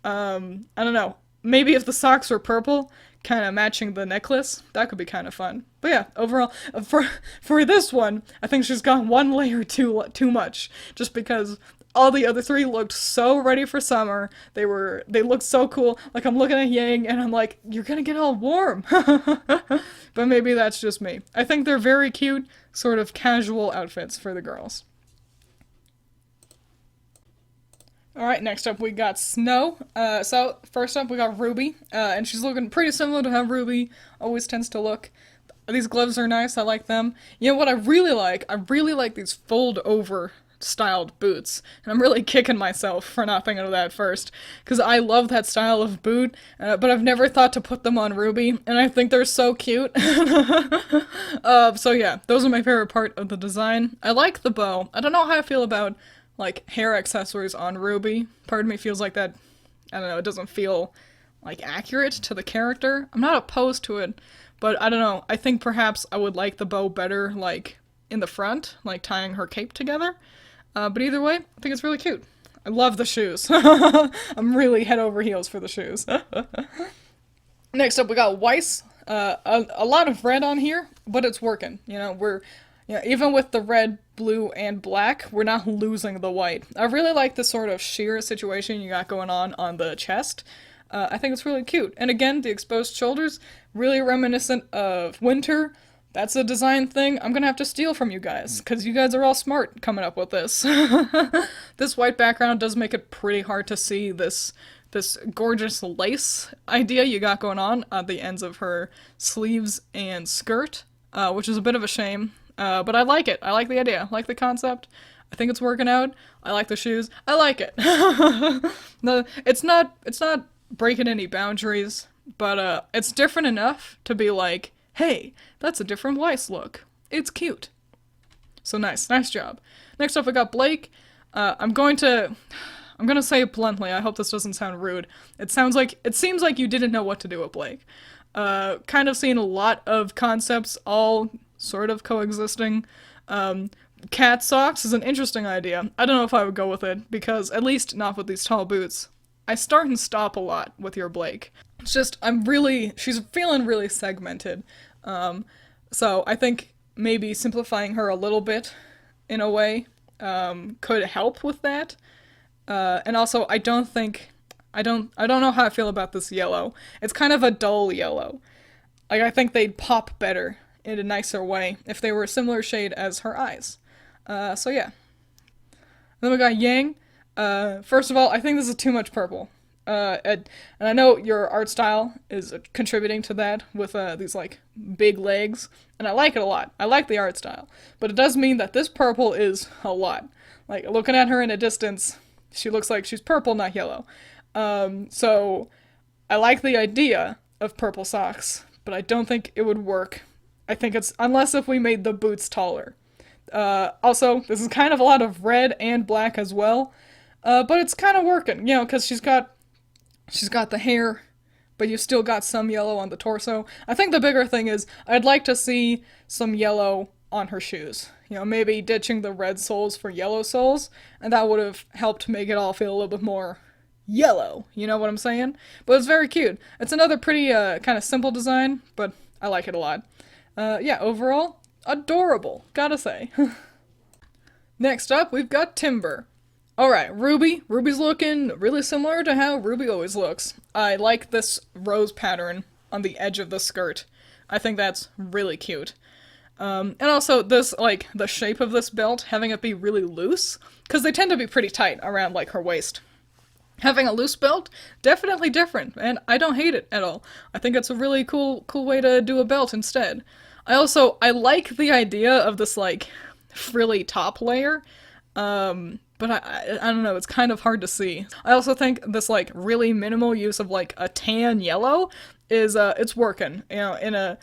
S1: I don't know. Maybe if the socks were purple, kind of matching the necklace, that could be kind of fun. But yeah, overall, for this one, I think she's got 1 layer too much, just because all the other 3 looked so ready for summer. They looked so cool. Like, I'm looking at Yang and I'm like, you're gonna get all warm. But maybe that's just me. I think they're very cute, sort of casual outfits for the girls. Alright, next up we got Snow. So, first up we got Ruby, and she's looking pretty similar to how Ruby always tends to look. These gloves are nice, I like them. You know what I really like? I really like these fold-over styled boots, and I'm really kicking myself for not thinking of that first, because I love that style of boot, but I've never thought to put them on Ruby, and I think they're so cute. So yeah, those are my favorite part of the design. I like the bow. I don't know how I feel about like hair accessories on Ruby. Part of me feels like that, I don't know, it doesn't feel like accurate to the character. I'm not opposed to it, but I don't know, I think perhaps I would like the bow better like in the front, like tying her cape together. But either way, I think it's really cute. I love the shoes. I'm really head over heels for the shoes. Next up we got Weiss. A lot of red on here, but it's working. You know, Yeah, even with the red, blue, and black, we're not losing the white. I really like the sort of sheer situation you got going on the chest. I think it's really cute. And again, the exposed shoulders, really reminiscent of winter. That's a design thing I'm gonna have to steal from you guys, because you guys are all smart coming up with this. This white background does make it pretty hard to see this gorgeous lace idea you got going on at the ends of her sleeves and skirt, which is a bit of a shame. But I like it. I like the idea. I like the concept. I think it's working out. I like the shoes. I like it. No, it's not breaking any boundaries, but it's different enough to be like, hey, that's a different Weiss look. It's cute. So nice job. Next up, we got Blake. I'm gonna say it bluntly. I hope this doesn't sound rude. It seems like you didn't know what to do with Blake. Kind of seen a lot of concepts all sort of coexisting. Cat socks is an interesting idea. I don't know if I would go with it, because at least not with these tall boots. I start and stop a lot with your Blake. It's just, she's feeling really segmented. So I think maybe simplifying her a little bit, in a way, could help with that. And also, I don't know how I feel about this yellow. It's kind of a dull yellow. Like, I think they'd pop better in a nicer way if they were a similar shade as her eyes. So yeah. And then we got Yang. First of all, I think this is too much purple. And I know your art style is contributing to that with these like big legs, and I like it a lot. I like the art style, but it does mean that this purple is a lot. Like, looking at her in a distance, she looks like she's purple, not yellow. So I like the idea of purple socks, but I don't think it would work. I think it's, unless if we made the boots taller. Also, this is kind of a lot of red and black as well, but it's kind of working, you know, because she's got the hair, but you've still got some yellow on the torso. I think the bigger thing is, I'd like to see some yellow on her shoes. You know, maybe ditching the red soles for yellow soles, and that would have helped make it all feel a little bit more yellow, you know what I'm saying? But it's very cute. It's another pretty, kind of simple design, but I like it a lot. Yeah, overall, adorable, gotta say. Next up, we've got Timber. Alright, Ruby. Ruby's looking really similar to how Ruby always looks. I like this rose pattern on the edge of the skirt. I think that's really cute. And also this, like, the shape of this belt, having it be really loose, because they tend to be pretty tight around, like, her waist. Having a loose belt, definitely different, and I don't hate it at all. I think it's a really cool way to do a belt instead. I like the idea of this, like, frilly top layer, but I don't know, it's kind of hard to see. I also think this, like, really minimal use of, like, a tan yellow is, it's working, you know,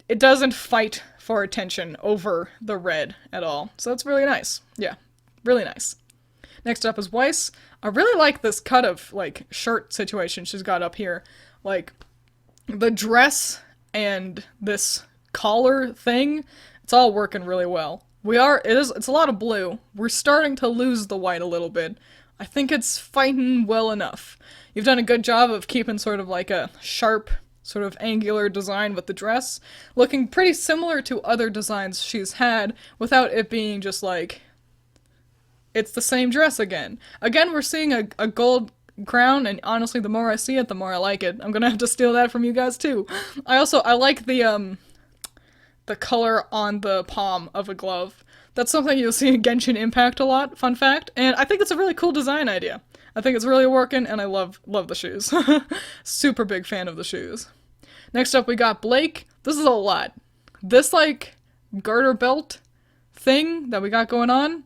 S1: it doesn't fight for attention over the red at all. So it's really nice. Yeah, really nice. Next up is Weiss. I really like this cut of, like, shirt situation she's got up here. Like, the dress and this collar thing, it's all working really well. It's a lot of blue. We're starting to lose the white a little bit. I think it's fighting well enough. You've done a good job of keeping sort of like a sharp, sort of angular design with the dress, looking pretty similar to other designs she's had, without it being just like, it's the same dress again. Again, we're seeing a gold crown, and honestly, the more I see it, the more I like it. I'm gonna have to steal that from you guys too. I like the color on the palm of a glove. That's something you'll see in Genshin Impact a lot, fun fact, and I think it's a really cool design idea. I think it's really working, and I love the shoes. Super big fan of the shoes. Next up, we got Blake. This is a lot. This, like, garter belt thing that we got going on,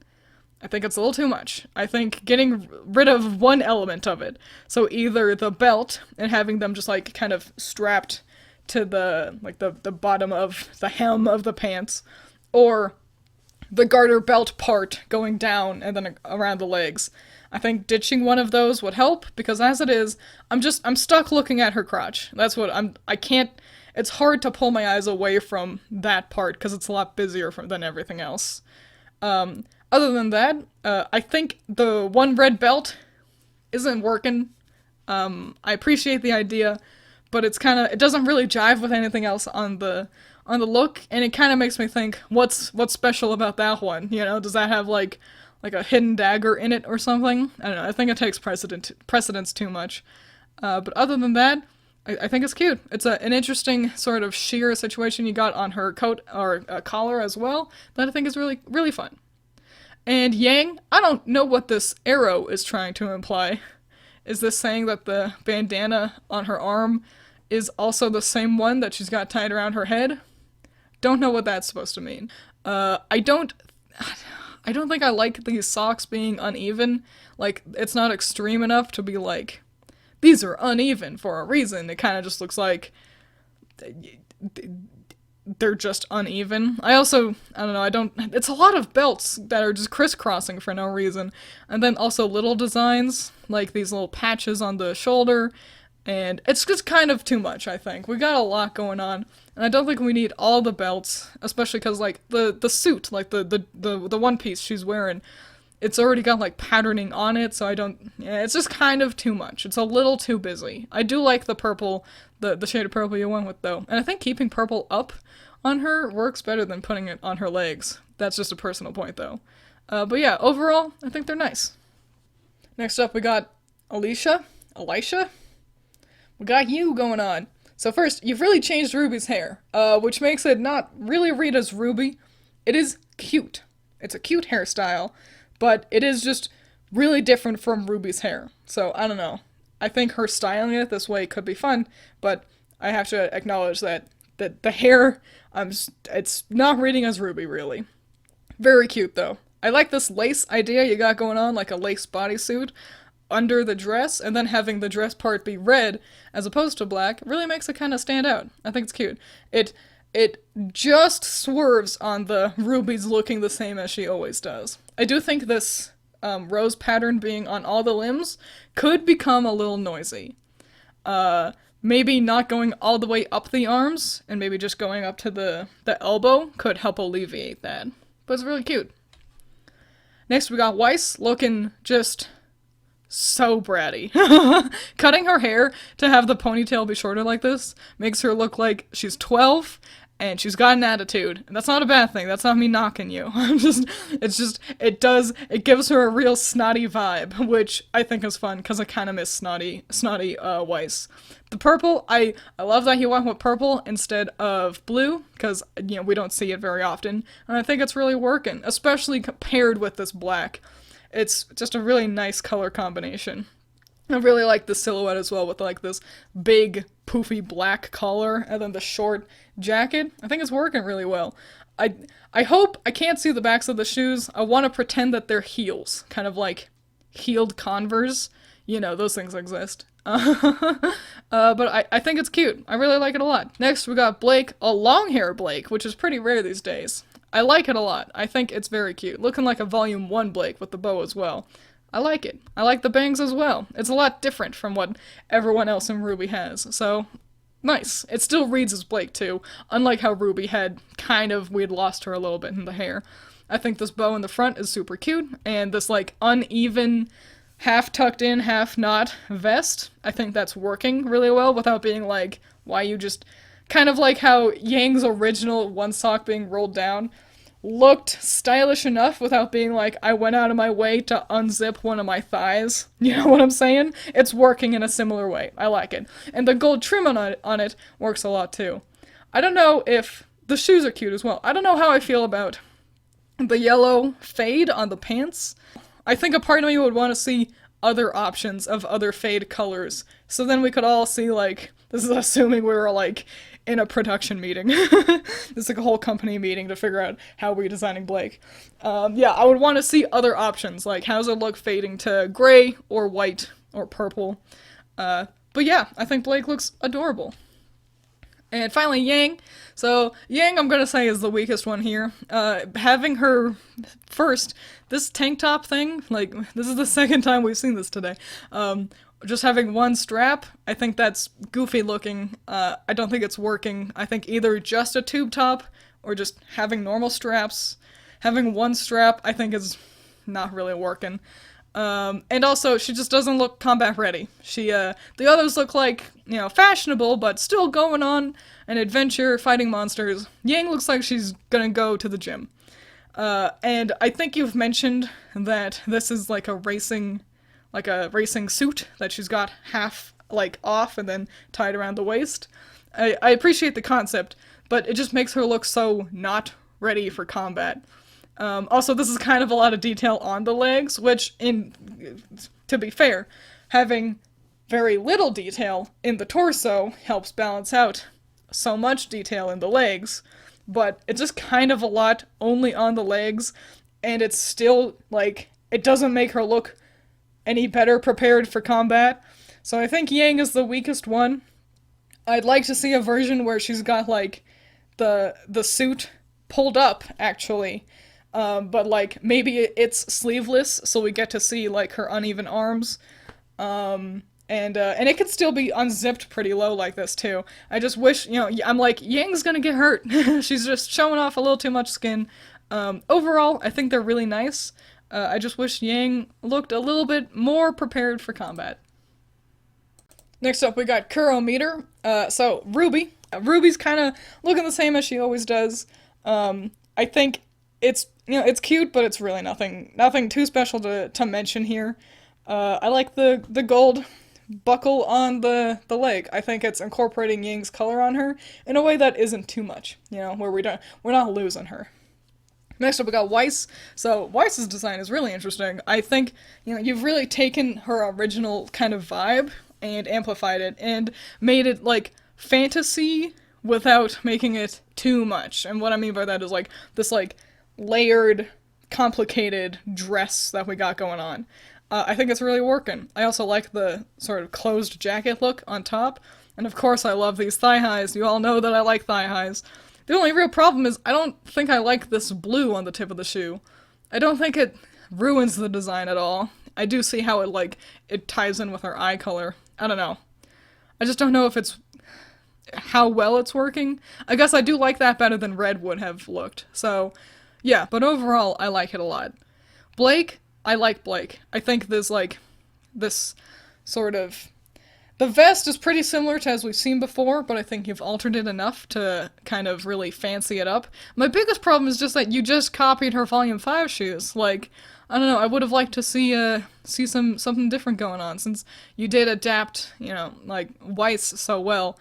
S1: I think it's a little too much. I think getting rid of one element of it, so either the belt and having them just, like, kind of strapped to the, like, the bottom of the hem of the pants, or the garter belt part going down and then around the legs. I think ditching one of those would help, because as it is, I'm stuck looking at her crotch. That's what I can't, it's hard to pull my eyes away from that part, because it's a lot busier than everything else. Other than that, I think the one red belt isn't working. I appreciate the idea, but it doesn't really jive with anything else on the on the look, and it kind of makes me think, what's special about that one? You know, does that have like a hidden dagger in it or something? I don't know. I think it takes precedence too much. But other than that, I think it's cute. It's an interesting sort of sheer situation you got on her coat or collar as well that I think is really, really fun. And Yang, I don't know what this arrow is trying to imply. Is this saying that the bandana on her arm is also the same one that she's got tied around her head? Don't know what that's supposed to mean. I don't think I like these socks being uneven. Like, it's not extreme enough to be like, these are uneven for a reason. It kind of just looks like they're just uneven. I don't know, it's a lot of belts that are just crisscrossing for no reason. And then also little designs, like these little patches on the shoulder. And it's just kind of too much, I think. We got a lot going on. And I don't think we need all the belts, especially because, like, the suit, like, the one piece she's wearing, it's already got, like, patterning on it, so it's just kind of too much. It's a little too busy. I do like the purple, the shade of purple you went with, though. And I think keeping purple up on her works better than putting it on her legs. That's just a personal point, though. But yeah, overall, I think they're nice. Next up, we got Alicia. We got you going on. So first, you've really changed Ruby's hair, which makes it not really read as Ruby. It is cute. It's a cute hairstyle, but it is just really different from Ruby's hair. So, I don't know. I think her styling it this way could be fun, but I have to acknowledge that the hair, it's not reading as Ruby, really. Very cute, though. I like this lace idea you got going on, like a lace bodysuit under the dress, and then having the dress part be red as opposed to black really makes it kind of stand out. I think it's cute. It just swerves on the Ruby's looking the same as she always does. I do think this rose pattern being on all the limbs could become a little noisy. Maybe not going all the way up the arms, and maybe just going up to the elbow could help alleviate that. But it's really cute. Next we got Weiss, looking just so bratty. Cutting her hair to have the ponytail be shorter like this makes her look like she's 12 and she's got an attitude. And that's not a bad thing. That's not me knocking you. It gives her a real snotty vibe, which I think is fun because I kind of miss snotty Weiss. The purple, I love that he went with purple instead of blue because, you know, we don't see it very often. And I think it's really working, especially paired with this black. It's just a really nice color combination. I really like the silhouette as well with like this big poofy black collar and then the short jacket. I think it's working really well. I hope I can't see the backs of the shoes. I want to pretend that they're heels, kind of like heeled Converse. You know, those things exist. But I think it's cute. I really like it a lot. Next, we got Blake, a long hair Blake, which is pretty rare these days. I like it a lot. I think it's very cute. Looking like a Volume 1 Blake with the bow as well. I like it. I like the bangs as well. It's a lot different from what everyone else in RWBY has, so nice. It still reads as Blake too, unlike how RWBY had we'd lost her a little bit in the hair. I think this bow in the front is super cute, and this like uneven, half tucked in, half not vest, I think that's working really well without being like, why you just... Kind of like how Yang's original one sock being rolled down looked stylish enough without being like, I went out of my way to unzip one of my thighs. You know what I'm saying? It's working in a similar way. I like it. And the gold trim on it works a lot too. I don't know if... The shoes are cute as well. I don't know how I feel about the yellow fade on the pants. I think a part of me would want to see other options of other fade colors. So then we could all see, like... This is assuming we were, like, in a production meeting. It's like a whole company meeting to figure out how we're designing Blake. Yeah, I would want to see other options, like how does it look fading to gray or white or purple. But yeah, I think Blake looks adorable. And finally, Yang. So, Yang, I'm gonna say, is the weakest one here. Having her first, this tank top thing, like, this is the second time we've seen this today. Just having one strap, I think that's goofy looking. I don't think it's working. I think either just a tube top or just having normal straps. Having one strap, I think is not really working. And also, she just doesn't look combat ready. The others look like, fashionable, but still going on an adventure, fighting monsters. Yang looks like she's gonna go to the gym. And I think you've mentioned that this is like a racing suit that she's got half, off and then tied around the waist. I appreciate the concept, but it just makes her look so not ready for combat. Also, this is kind of a lot of detail on the legs, which, to be fair, having very little detail in the torso helps balance out so much detail in the legs, but it's just kind of a lot only on the legs, and it's still, it doesn't make her look any better prepared for combat. So I think Yang is the weakest one. I'd like to see a version where she's got, the suit pulled up, actually. But, maybe it's sleeveless, so we get to see, her uneven arms. And it could still be unzipped pretty low like this, too. I just wish, I'm like, Yang's gonna get hurt. She's just showing off a little too much skin. Overall, I think they're really nice. I just wish Yang looked a little bit more prepared for combat. Next up, we got Curome Meter. So, Ruby. Ruby's kind of looking the same as she always does. I think it's, it's cute, but it's really nothing too special to mention here. I like the gold buckle on the leg. I think it's incorporating Ying's color on her in a way that isn't too much, where we're not losing her. Next up, we got Weiss. So, Weiss's design is really interesting. I think, you've really taken her original kind of vibe and amplified it and made it, fantasy without making it too much. And what I mean by that is, this, layered, complicated dress that we got going on. I think it's really working. I also like the sort of closed jacket look on top. And of course I love these thigh highs. You all know that I like thigh highs. The only real problem is I don't think I like this blue on the tip of the shoe. I don't think it ruins the design at all. I do see how it ties in with her eye color. I don't know. I just don't know if it's how well it's working. I guess I do like that better than red would have looked. So, yeah, but overall, I like it a lot. Blake, I like Blake. I think there's, this sort of... The vest is pretty similar to as we've seen before, but I think you've altered it enough to kind of really fancy it up. My biggest problem is just that you just copied her Volume 5 shoes. I don't know, I would have liked to see something different going on, since you did adapt, Weiss so well.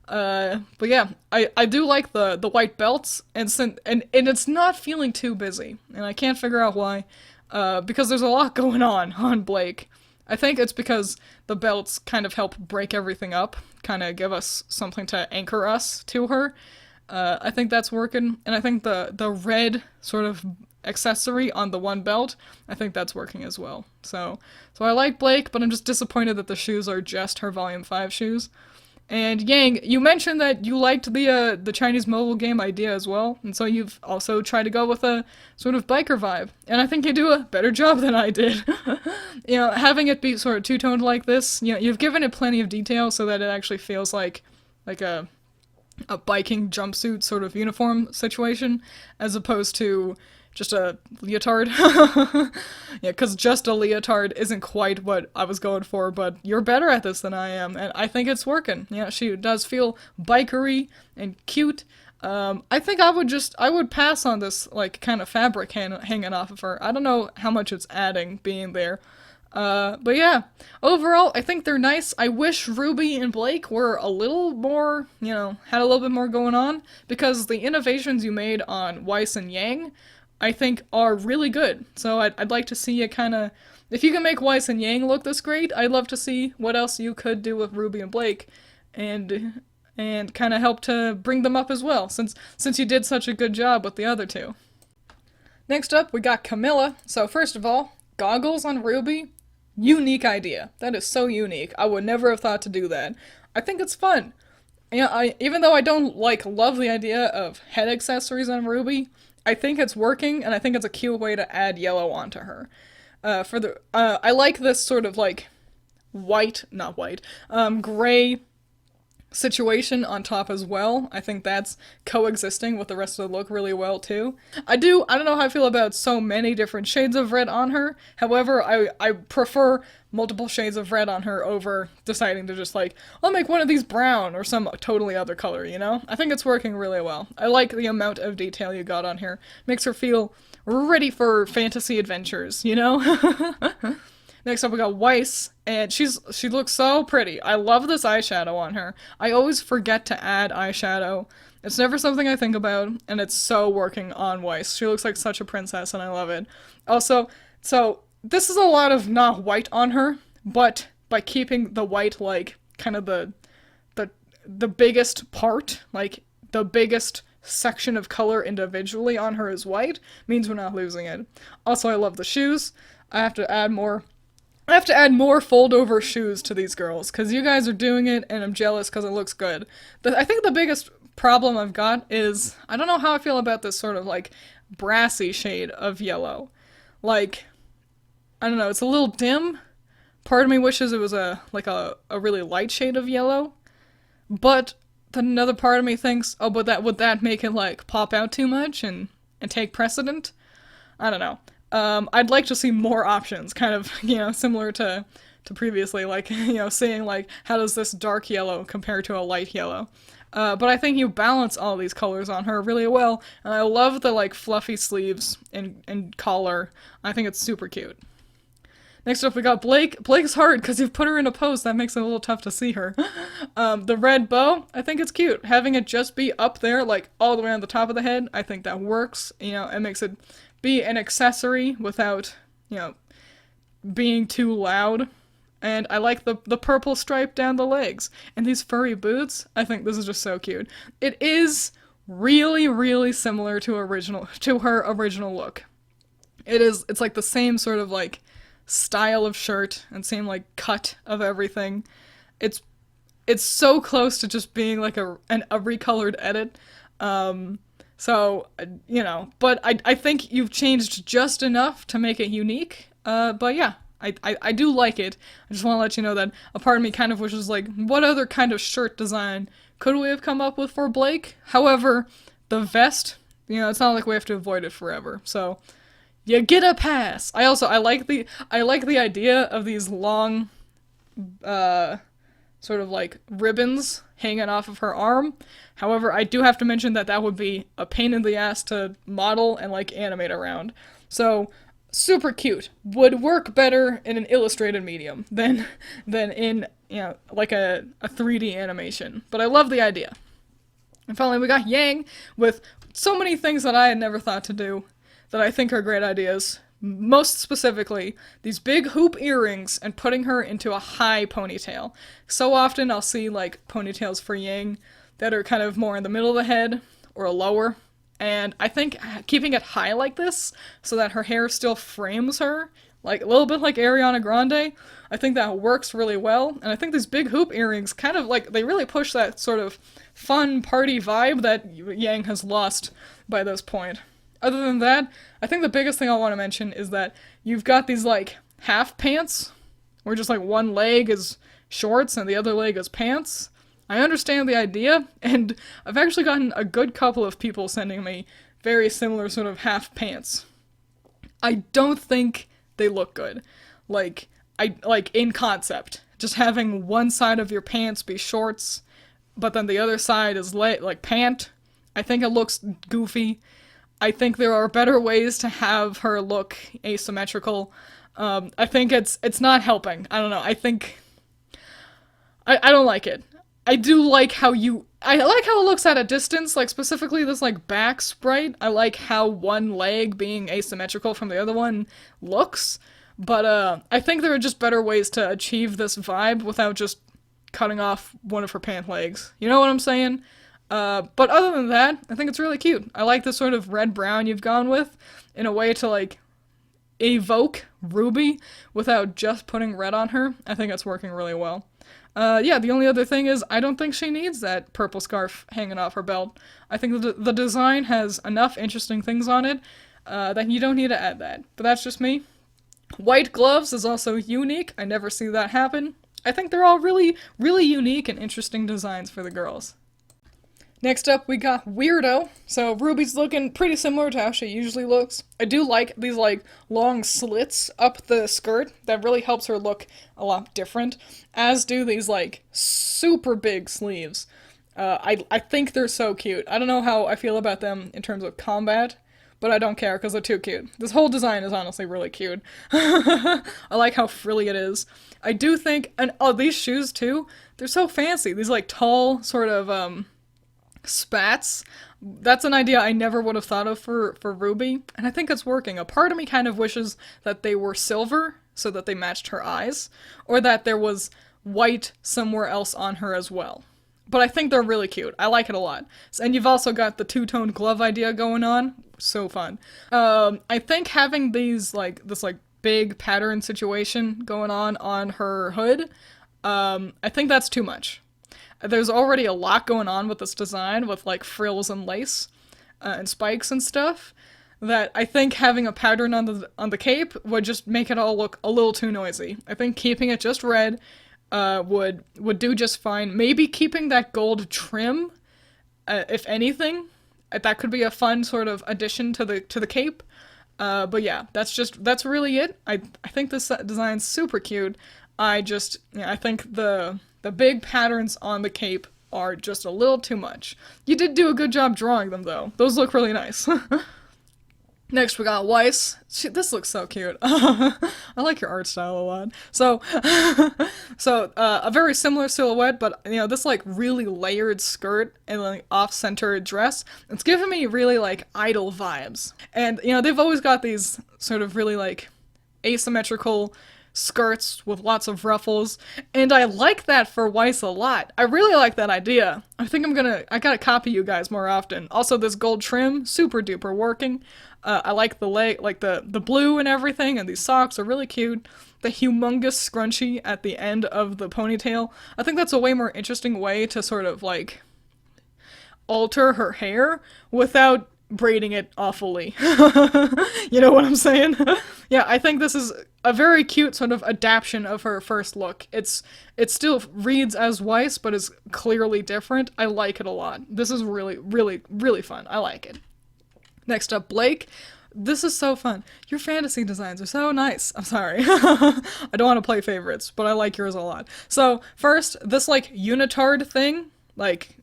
S1: But yeah, I do like the white belts, and it's not feeling too busy, and I can't figure out why, because there's a lot going on Blake. I think it's because the belts kind of help break everything up, kind of give us something to anchor us to her. I think that's working, and I think the red sort of accessory on the one belt, I think that's working as well. So I like Blake, but I'm just disappointed that the shoes are just her Volume 5 shoes. And Yang, you mentioned that you liked the Chinese mobile game idea as well, and so you've also tried to go with a sort of biker vibe, and I think you do a better job than I did. Having it be sort of two-toned like this, you've given it plenty of detail so that it actually feels like a biking jumpsuit sort of uniform situation, as opposed to just a leotard. Yeah, because just a leotard isn't quite what I was going for, but you're better at this than I am, and I think it's working. She does feel bikery and cute. I think I would pass on this, kind of fabric hanging off of her. I don't know how much it's adding being there. But yeah, overall, I think they're nice. I wish Ruby and Blake were a little more, had a little bit more going on, because the innovations you made on Weiss and Yang, I think, are really good. So I'd like to see you kind of... If you can make Weiss and Yang look this great, I'd love to see what else you could do with Ruby and Blake, and kind of help to bring them up as well, since you did such a good job with the other two. Next up, we got Camila. So first of all, goggles on Ruby, unique idea. That is so unique. I would never have thought to do that. I think it's fun. Even though I don't, love the idea of head accessories on Ruby, I think it's working, and I think it's a cute way to add yellow onto her. I like this sort of, gray situation on top as well. I think that's coexisting with the rest of the look really well too. I don't know how I feel about so many different shades of red on her. However, I prefer multiple shades of red on her over deciding to just like, I'll make one of these brown or some totally other color, you know? I think it's working really well. I like the amount of detail you got on here. Makes her feel ready for fantasy adventures, you know? Next up we got Weiss, and she looks so pretty. I love this eyeshadow on her. I always forget to add eyeshadow. It's never something I think about, and it's so working on Weiss. She looks like such a princess, and I love it. Also, so this is a lot of not white on her, but by keeping the white like kind of the biggest part, like the biggest section of color individually on her is white, means we're not losing it. Also, I love the shoes. I have to add more fold-over shoes to these girls, because you guys are doing it, and I'm jealous because it looks good. I think the biggest problem I've got is, I don't know how I feel about this sort of, like, brassy shade of yellow. Like, I don't know, it's a little dim. Part of me wishes it was a really light shade of yellow. But then another part of me thinks, oh, but would that make it, like, pop out too much and take precedent? I don't know. I'd like to see more options, kind of, you know, similar to previously, like, you know, seeing, like, how does this dark yellow compare to a light yellow? But I think you balance all these colors on her really well, and I love the, like, fluffy sleeves and collar. I think it's super cute. Next up we got Blake. Blake's hard, because you've put her in a pose that makes it a little tough to see her. The red bow, I think it's cute. Having it just be up there, like, all the way on the top of the head, I think that works. You know, it makes it be an accessory without, you know, being too loud. And I like the purple stripe down the legs. And these furry boots, I think this is just so cute. It is really, really similar to her original look. It's like the same sort of like style of shirt and same like cut of everything. It's so close to just being like a recolored edit. So, you know, but I think you've changed just enough to make it unique. But yeah, I do like it. I just want to let you know that a part of me kind of wishes, like, what other kind of shirt design could we have come up with for Blake? However, the vest, you know, it's not like we have to avoid it forever. So, you get a pass. I like the idea of these long, sort of like ribbons hanging off of her arm. However, I do have to mention that would be a pain in the ass to model and like animate around. So, super cute. Would work better in an illustrated medium than in, you know, like a 3D animation. But I love the idea. And finally we got Yang with so many things that I had never thought to do that I think are great ideas. Most specifically, these big hoop earrings and putting her into a high ponytail. So often I'll see, like, ponytails for Yang that are kind of more in the middle of the head or lower. And I think keeping it high like this, so that her hair still frames her, like a little bit like Ariana Grande, I think that works really well. And I think these big hoop earrings kind of, like, they really push that sort of fun party vibe that Yang has lost by this point. Other than that, I think the biggest thing I want to mention is that you've got these, like, half pants, where just, like, one leg is shorts and the other leg is pants. I understand the idea, and I've actually gotten a good couple of people sending me very similar sort of half pants. I don't think they look good. Like, in concept. Just having one side of your pants be shorts, but then the other side is, like, pant. I think it looks goofy. I think there are better ways to have her look asymmetrical. I think it's not helping. I don't know. I think I don't like it. I do like how I like how it looks at a distance, like specifically this like back sprite. I like how one leg being asymmetrical from the other one looks, but I think there are just better ways to achieve this vibe without just cutting off one of her pant legs. You know what I'm saying? But other than that, I think it's really cute. I like the sort of red-brown you've gone with in a way to, like, evoke Ruby without just putting red on her. I think it's working really well. Yeah, the only other thing is I don't think she needs that purple scarf hanging off her belt. I think the design has enough interesting things on it that you don't need to add that. But that's just me. White gloves is also unique. I never see that happen. I think they're all really, really unique and interesting designs for the girls. Next up, we got Weirdo. So Ruby's looking pretty similar to how she usually looks. I do like these like long slits up the skirt. That really helps her look a lot different. As do these like super big sleeves. I think they're so cute. I don't know how I feel about them in terms of combat, but I don't care because they're too cute. This whole design is honestly really cute. I like how frilly it is. I do think, and oh, these shoes too, they're so fancy. These like tall sort of spats. That's an idea I never would have thought of for Ruby, and I think it's working. A part of me kind of wishes that they were silver so that they matched her eyes, or that there was white somewhere else on her as well. But I think they're really cute. I like it a lot. And you've also got the two-tone glove idea going on. So fun. I think having these, like, this, like, big pattern situation going on her hood, I think that's too much. There's already a lot going on with this design with like frills and lace and spikes and stuff that I think having a pattern on the cape would just make it all look a little too noisy. I think keeping it just red would do just fine. Maybe keeping that gold trim, if anything, that could be a fun sort of addition to the cape. But yeah, that's really it. I think this design's super cute. I think the big patterns on the cape are just a little too much. You did do a good job drawing them, though. Those look really nice. Next, we got Weiss. This looks so cute. I like your art style a lot. So, a very similar silhouette, but, you know, this, like, really layered skirt and, like, off-center dress, it's giving me really, like, idol vibes. And, you know, they've always got these sort of really, like, asymmetrical skirts with lots of ruffles, and I like that for Weiss a lot. I really like that idea. I think I gotta copy you guys more often. Also, this gold trim, super duper working. I like the the blue and everything, and these socks are really cute. The humongous scrunchie at the end of the ponytail. I think that's a way more interesting way to sort of, like, alter her hair without braiding it awfully. You know what I'm saying? Yeah, I think this is a very cute sort of adaptation of her first look. It still reads as Weiss, but is clearly different. I like it a lot. This is really, really, really fun. I like it. Next up, Blake. This is so fun. Your fantasy designs are so nice. I'm sorry. I don't want to play favorites, but I like yours a lot. So, first, this, like, unitard thing, like,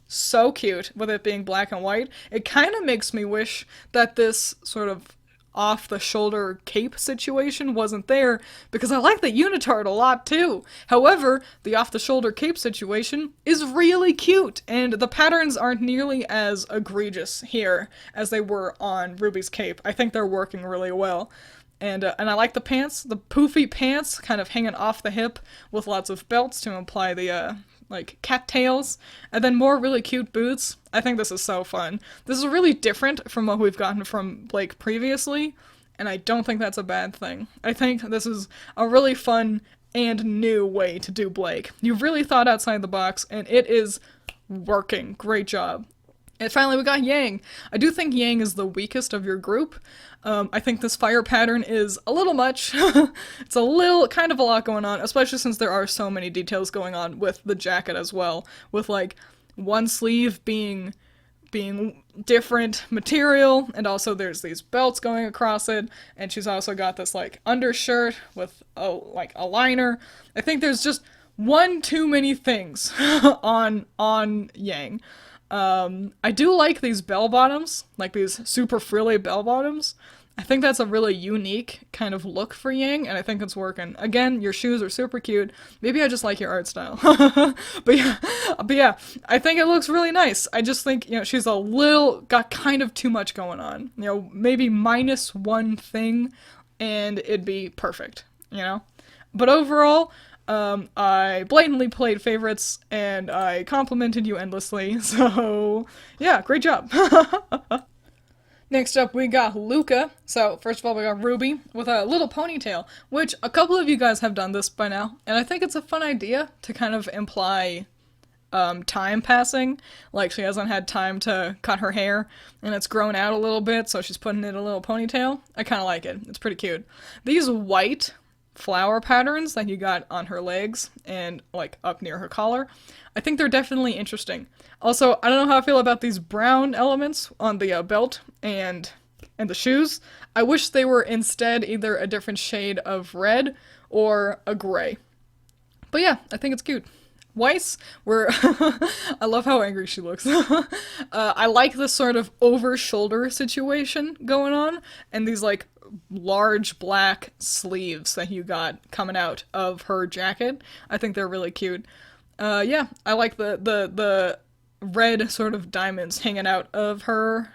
S1: so cute with it being black and white. It kind of makes me wish that this sort of off-the-shoulder cape situation wasn't there, because I like the unitard a lot too. However, the off-the-shoulder cape situation is really cute, and the patterns aren't nearly as egregious here as they were on Ruby's cape. I think they're working really well. And I like the pants, the poofy pants, kind of hanging off the hip with lots of belts to imply the, like, cattails, and then more really cute boots. I think this is so fun. This is really different from what we've gotten from Blake previously, and I don't think that's a bad thing. I think this is a really fun and new way to do Blake. You've really thought outside the box, and it is working. Great job. And finally, we got Yang. I do think Yang is the weakest of your group. I think this fire pattern is a little much. It's kind of a lot going on, especially since there are so many details going on with the jacket as well, with, like, one sleeve being different material, and also there's these belts going across it, and she's also got this, like, undershirt with a liner. I think there's just one too many things on Yang. I do like these bell bottoms, like these super frilly bell bottoms. I think that's a really unique kind of look for Yang, and I think it's working. Again, your shoes are super cute. Maybe I just like your art style. But yeah, I think it looks really nice. I just think, you know, she's got kind of too much going on. You know, maybe minus one thing, and it'd be perfect, you know? But overall, I blatantly played favorites, and I complimented you endlessly, so yeah, great job. Next up, we got Luca. So, first of all, we got Ruby with a little ponytail, which a couple of you guys have done this by now, and I think it's a fun idea to kind of imply time passing. Like, she hasn't had time to cut her hair, and it's grown out a little bit, so she's putting in a little ponytail. I kind of like it. It's pretty cute. These white flower patterns that you got on her legs and like up near her collar. I think they're definitely interesting. Also, I don't know how I feel about these brown elements on the belt and the shoes. I wish they were instead either a different shade of red or a gray. But yeah, I think it's cute. Weiss, where I love how angry she looks. I like this sort of over-shoulder situation going on, and these like large black sleeves that you got coming out of her jacket. I think they're really cute. Yeah, I like the red sort of diamonds hanging out of her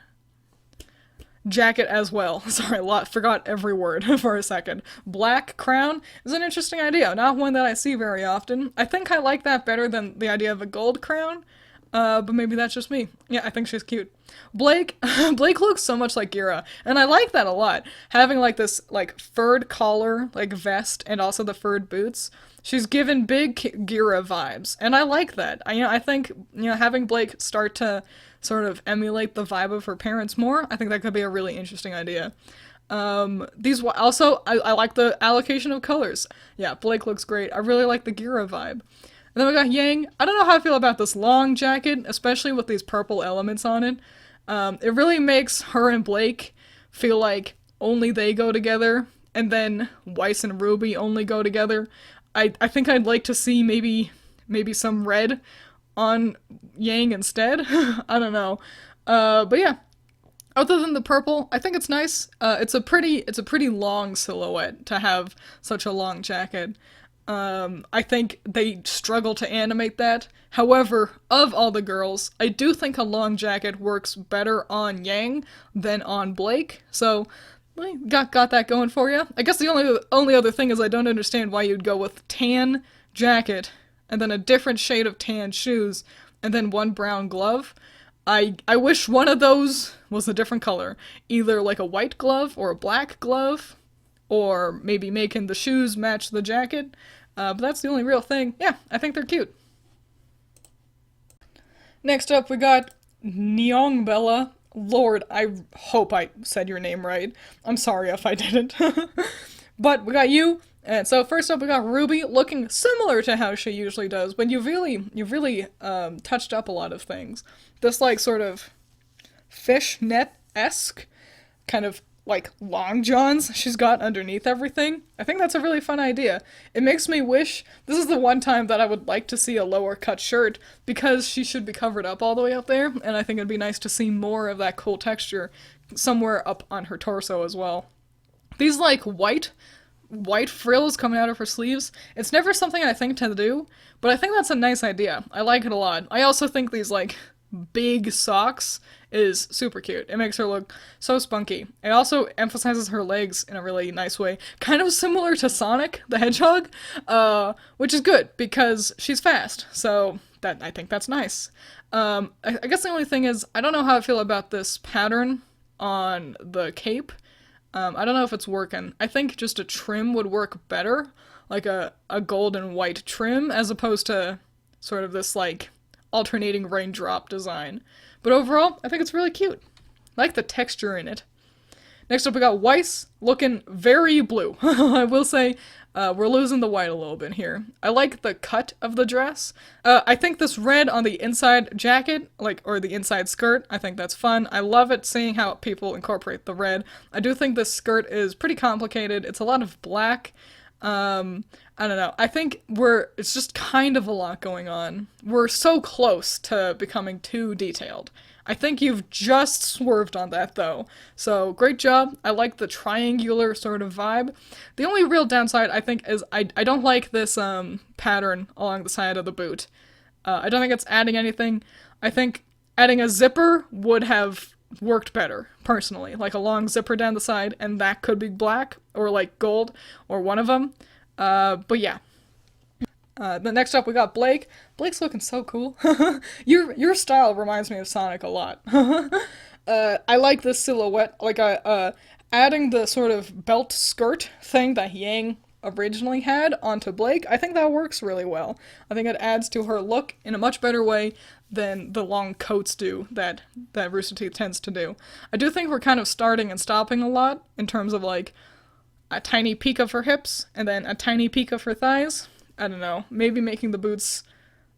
S1: jacket as well. Sorry, forgot every word for a second. Black crown is an interesting idea, not one that I see very often. I think I like that better than the idea of a gold crown, but maybe that's just me. Yeah, I think she's cute. Blake, Blake looks so much like Gira, and I like that a lot. Having like this like furred collar, like vest, and also the furred boots. She's given big Gira vibes, and I like that. I think having Blake start to sort of emulate the vibe of her parents more, I think that could be a really interesting idea. These also, I like the allocation of colors. Yeah, Blake looks great. I really like the Gira vibe. And then we got Yang. I don't know how I feel about this long jacket, especially with these purple elements on it. It really makes her and Blake feel like only they go together, and then Weiss and Ruby only go together. I think I'd like to see maybe some red on Yang instead. I don't know. But yeah. Other than the purple, I think it's nice. It's a pretty long silhouette to have such a long jacket. I think they struggle to animate that. However, of all the girls, I do think a long jacket works better on Yang than on Blake. So got that going for you. I guess the only other thing is I don't understand why you'd go with tan jacket and then a different shade of tan shoes and then one brown glove. I wish one of those was a different color. Either like a white glove or a black glove, or maybe making the shoes match the jacket. But that's the only real thing. Yeah, I think they're cute. Next up, we got Nong Bella. Lord, I hope I said your name right. I'm sorry if I didn't. But we got you. And so first up, we got Ruby, looking similar to how she usually does, but you've really touched up a lot of things. This like sort of fishnet-esque kind of like long johns she's got underneath everything. I think that's a really fun idea. It makes me wish this is the one time that I would like to see a lower cut shirt, because she should be covered up all the way up there, and I think it'd be nice to see more of that cool texture somewhere up on her torso as well. These like white frills coming out of her sleeves, it's never something I think to do, but I think that's a nice idea. I like it a lot. I also think these like big socks is super cute. It makes her look so spunky. It also emphasizes her legs in a really nice way, kind of similar to Sonic the Hedgehog, which is good because she's fast, so I think that's nice. I guess the only thing is, I don't know how I feel about this pattern on the cape. I don't know if it's working. I think just a trim would work better, like a gold and white trim, as opposed to sort of this like alternating raindrop design. But overall, I think it's really cute. I like the texture in it. Next up, we got Weiss, looking very blue. I will say, we're losing the white a little bit here. I like the cut of the dress. I think this red on the inside jacket, or the inside skirt, I think that's fun. I love it seeing how people incorporate the red. I do think this skirt is pretty complicated. It's a lot of black. I don't know. I think it's just kind of a lot going on. We're so close to becoming too detailed. I think you've just swerved on that, though. So, great job. I like the triangular sort of vibe. The only real downside, I think, is I don't like this pattern along the side of the boot. I don't think it's adding anything. I think adding a zipper would have worked better, personally. Like a long zipper down the side, and that could be black, or like gold, or one of them. But yeah. The next up we got Blake. Blake's looking so cool. Your style reminds me of Sonic a lot. I like this silhouette, like adding the sort of belt skirt thing that Yang originally had onto Blake. I think that works really well. I think it adds to her look in a much better way than the long coats do that Rooster Teeth tends to do. I do think we're kind of starting and stopping a lot in terms of like a tiny peak of her hips, and then a tiny peak of her thighs. I don't know, maybe making the boots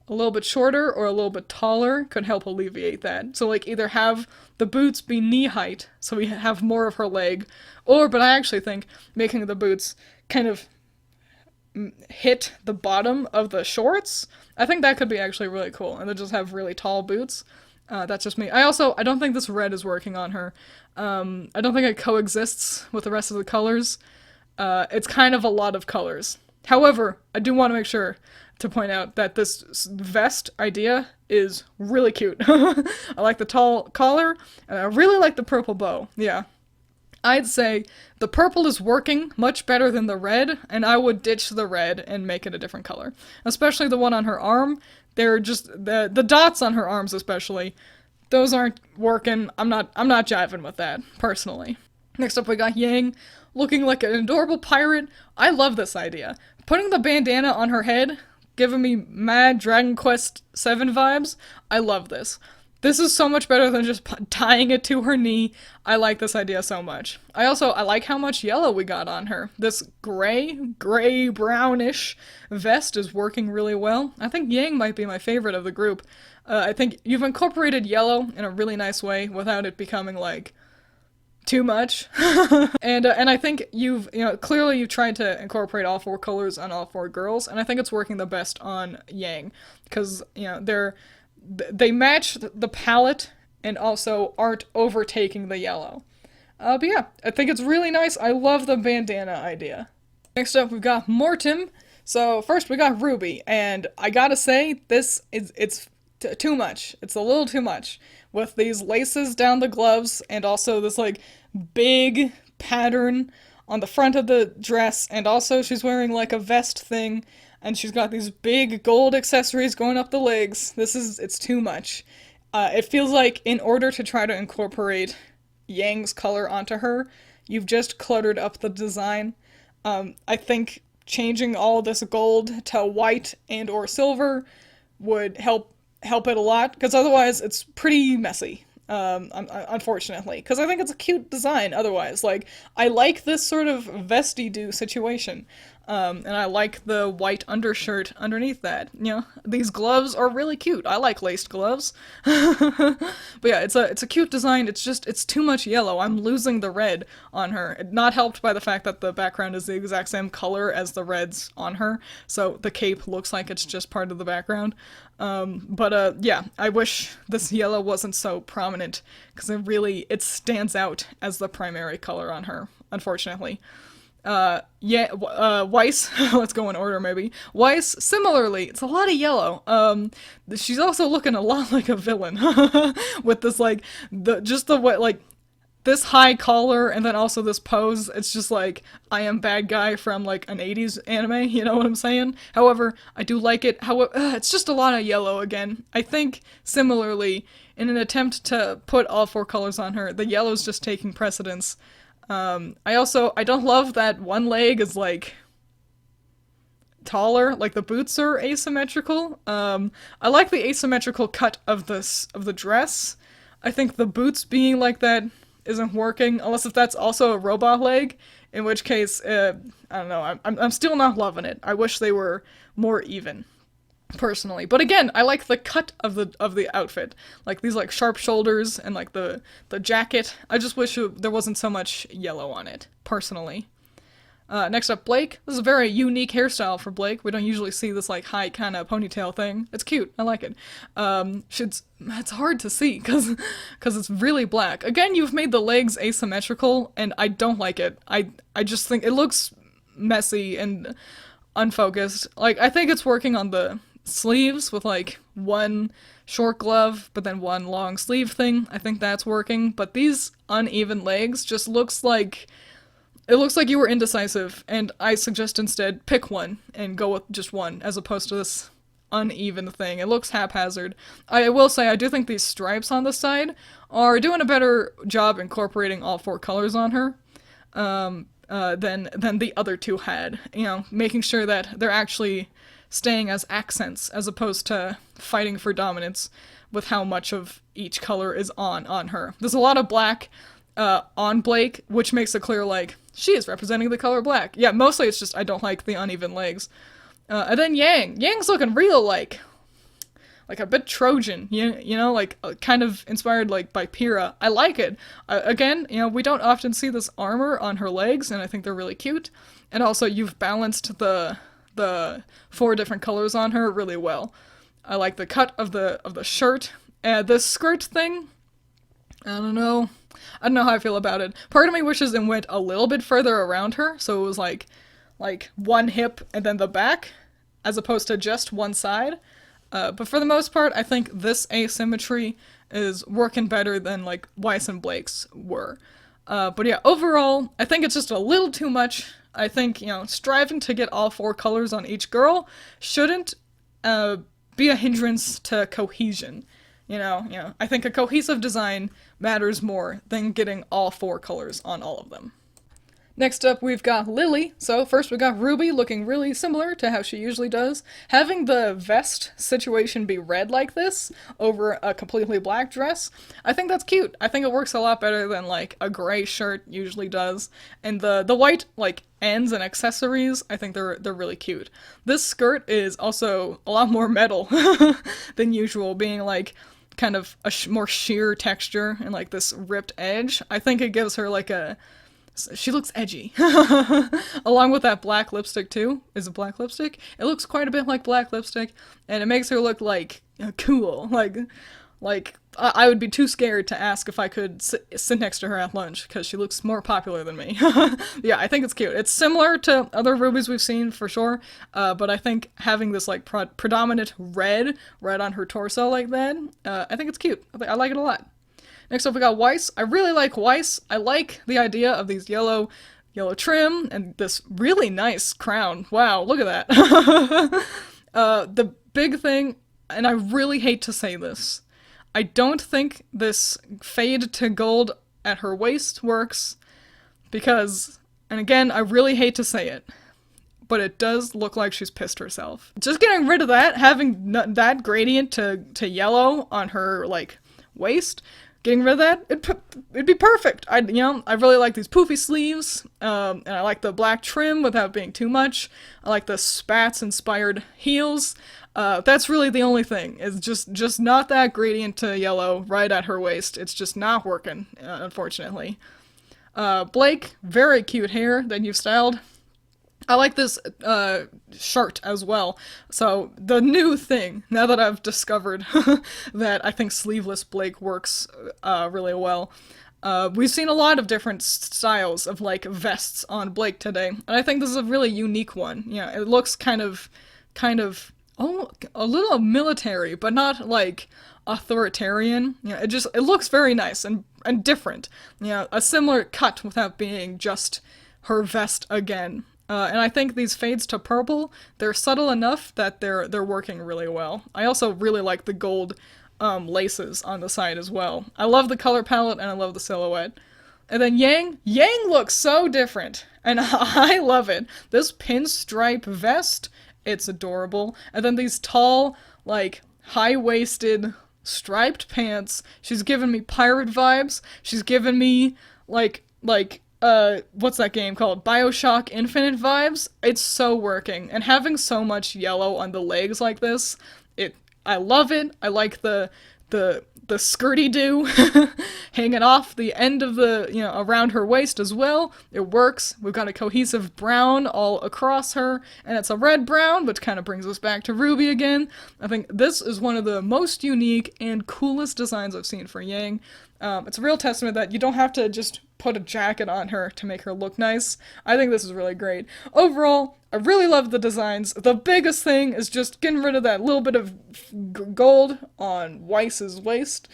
S1: a little bit shorter or a little bit taller could help alleviate that. So like either have the boots be knee height so we have more of her leg, but I actually think making the boots kind of hit the bottom of the shorts, I think that could be actually really cool, and then just have really tall boots. That's just me. I don't think this red is working on her. I don't think it coexists with the rest of the colors. It's kind of a lot of colors. However, I do want to make sure to point out that this vest idea is really cute. I like the tall collar, and I really like the purple bow. Yeah. I'd say the purple is working much better than the red, and I would ditch the red and make it a different color. Especially the one on her arm. They're just the dots on her arms especially. Those aren't working. I'm not jiving with that, personally. Next up we got Yang, looking like an adorable pirate. I love this idea. Putting the bandana on her head, giving me mad Dragon Quest VII vibes. I love this. This is so much better than just tying it to her knee. I like this idea so much. I like how much yellow we got on her. This gray brownish vest is working really well. I think Yang might be my favorite of the group. I think you've incorporated yellow in a really nice way without it becoming like too much. and I think clearly you've tried to incorporate all 4 colors on all 4 girls, and I think it's working the best on Yang because they match the palette and also aren't overtaking the yellow. But yeah, I think it's really nice. I love the bandana idea. Next up, we've got Mortim. So first we got RWBY, and I gotta say, it's too much. It's a little too much. With these laces down the gloves, and also this like big pattern on the front of the dress, and also she's wearing like a vest thing, and she's got these big gold accessories going up the legs. It's too much. It feels like in order to try to incorporate Yang's color onto her, you've just cluttered up the design. I think changing all this gold to white and or silver would help it a lot, because otherwise it's pretty messy. Unfortunately, because I think it's a cute design otherwise. Like, I like this sort of vesty-do situation. And I like the white undershirt underneath that. These gloves are really cute. I like laced gloves. But yeah, it's a cute design. It's too much yellow. I'm losing the red on her. Not helped by the fact that the background is the exact same color as the reds on her, so the cape looks like it's just part of the background. Yeah, I wish this yellow wasn't so prominent, because it stands out as the primary color on her, unfortunately. Weiss, let's go in order maybe. Weiss, similarly, it's a lot of yellow. She's also looking a lot like a villain, with this, like, this high collar, and then also this pose. It's just like, I am bad guy from, like, an 80s anime, you know what I'm saying? However, I do like it. However, it's just a lot of yellow again. I think, similarly, in an attempt to put all 4 colors on her, the yellow's just taking precedence. I don't love that one leg is, like, taller, like the boots are asymmetrical. I like the asymmetrical cut of the dress. I think the boots being like that isn't working, unless if that's also a robot leg, in which case, I don't know, I'm still not loving it. I wish they were more even, personally. But again, I like the cut of the outfit. Like these like sharp shoulders and like the jacket. I just wish there wasn't so much yellow on it, personally. Next up, Blake. This is a very unique hairstyle for Blake. We don't usually see this like high kind of ponytail thing. It's cute. I like it. It's hard to see because it's really black. Again, you've made the legs asymmetrical, and I don't like it. I just think it looks messy and unfocused. Like, I think it's working on the sleeves with like one short glove but then one long sleeve thing. I think that's working, but these uneven legs just looks like you were indecisive, and I suggest instead pick one and go with just one as opposed to this uneven thing. It looks haphazard. I will say I do think these stripes on the side are doing a better job incorporating all 4 colors on her than the other 2 had. Making sure that they're actually staying as accents as opposed to fighting for dominance with how much of each color is on her. There's a lot of black on Blake, which makes it clear, like, she is representing the color black. Yeah, mostly it's just I don't like the uneven legs. And then Yang. Yang's looking real like a bit Trojan, you know, like kind of inspired like by Pyrrha. I like it. Again, you know, we don't often see this armor on her legs, and I think they're really cute. And also, you've balanced the 4 different colors on her really well. I like the cut of the shirt. This skirt thing, I don't know how I feel about it. Part of me wishes it went a little bit further around her, so it was like one hip and then the back, as opposed to just one side. But for the most part, I think this asymmetry is working better than like Weiss and Blake's were. But yeah, overall, I think it's just a little too much. I think, you know, striving to get all 4 colors on each girl shouldn't be a hindrance to cohesion. You know, I think a cohesive design matters more than getting all 4 colors on all of them. Next up, we've got Lily. So first we got Ruby, looking really similar to how she usually does. Having the vest situation be red like this over a completely black dress, I think that's cute. I think it works a lot better than like a gray shirt usually does. And the white like ends and accessories, I think they're really cute. This skirt is also a lot more metal than usual, being like kind of a more sheer texture and like this ripped edge. I think it gives her like she looks edgy. Along with that black lipstick too. Is it black lipstick? It looks quite a bit like black lipstick, and it makes her look like cool. Like I would be too scared to ask if I could sit next to her at lunch, because she looks more popular than me. Yeah, I think it's cute. It's similar to other rubies we've seen for sure, but I think having this like predominant red right on her torso like that, I think it's cute. I like it a lot. Next up we got Weiss. I really like Weiss. I like the idea of these yellow trim and this really nice crown. Wow, look at that. The big thing, and I really hate to say this, I don't think this fade to gold at her waist works because, and again, I really hate to say it, but it does look like she's pissed herself. Just getting rid of that, having that gradient to yellow on her like waist, getting rid of that, it'd be perfect. I really like these poofy sleeves, and I like the black trim without being too much. I like the spats-inspired heels. That's really the only thing. It's just not that gradient to yellow right at her waist. It's just not working, unfortunately. Blake, very cute hair that you've styled. I like this shirt as well. So the new thing, now that I've discovered that I think sleeveless Blake works really well, we've seen a lot of different styles of like vests on Blake today, and I think this is a really unique one. Yeah, it looks kind of a little military, but not like authoritarian. Yeah, it looks very nice and different. Yeah, a similar cut without being just her vest again. And I think these fades to purple, they're subtle enough that they're working really well. I also really like the gold laces on the side as well. I love the color palette and I love the silhouette. And then Yang looks so different, and I love it. This pinstripe vest, it's adorable. And then these tall, like, high-waisted, striped pants. She's giving me pirate vibes. She's giving me, like, what's that game called? BioShock Infinite vibes. It's so working. And having so much yellow on the legs like this, I love it. I like the skirty-do hanging off the end of around her waist as well. It works. We've got a cohesive brown all across her, and it's a red-brown, which kind of brings us back to Ruby again. I think this is one of the most unique and coolest designs I've seen for Yang. It's a real testament that you don't have to just put a jacket on her to make her look nice. I think this is really great. Overall, I really love the designs. The biggest thing is just getting rid of that little bit of gold on Weiss's waist,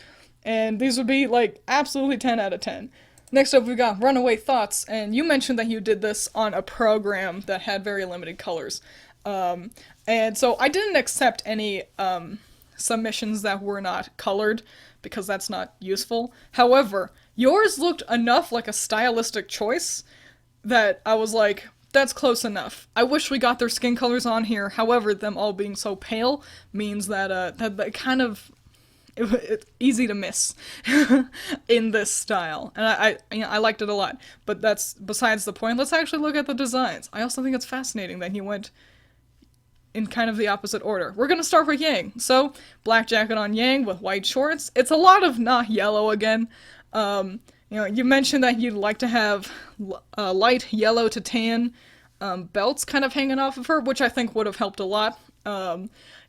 S1: and these would be like absolutely 10 out of 10. Next up we got Runaway Thoughts, and you mentioned that you did this on a program that had very limited colors. And so I didn't accept any submissions that were not colored, because that's not useful. However, yours looked enough like a stylistic choice that I was like, that's close enough. I wish we got their skin colors on here. However, them all being so pale means that that kind of, it's easy to miss in this style, and I liked it a lot. But that's besides the point. Let's actually look at the designs. I also think it's fascinating that he went in kind of the opposite order. We're gonna start with Yang. So black jacket on Yang with white shorts. It's a lot of not yellow again. You know, you mentioned that you'd like to have light yellow to tan belts kind of hanging off of her, which I think would have helped a lot.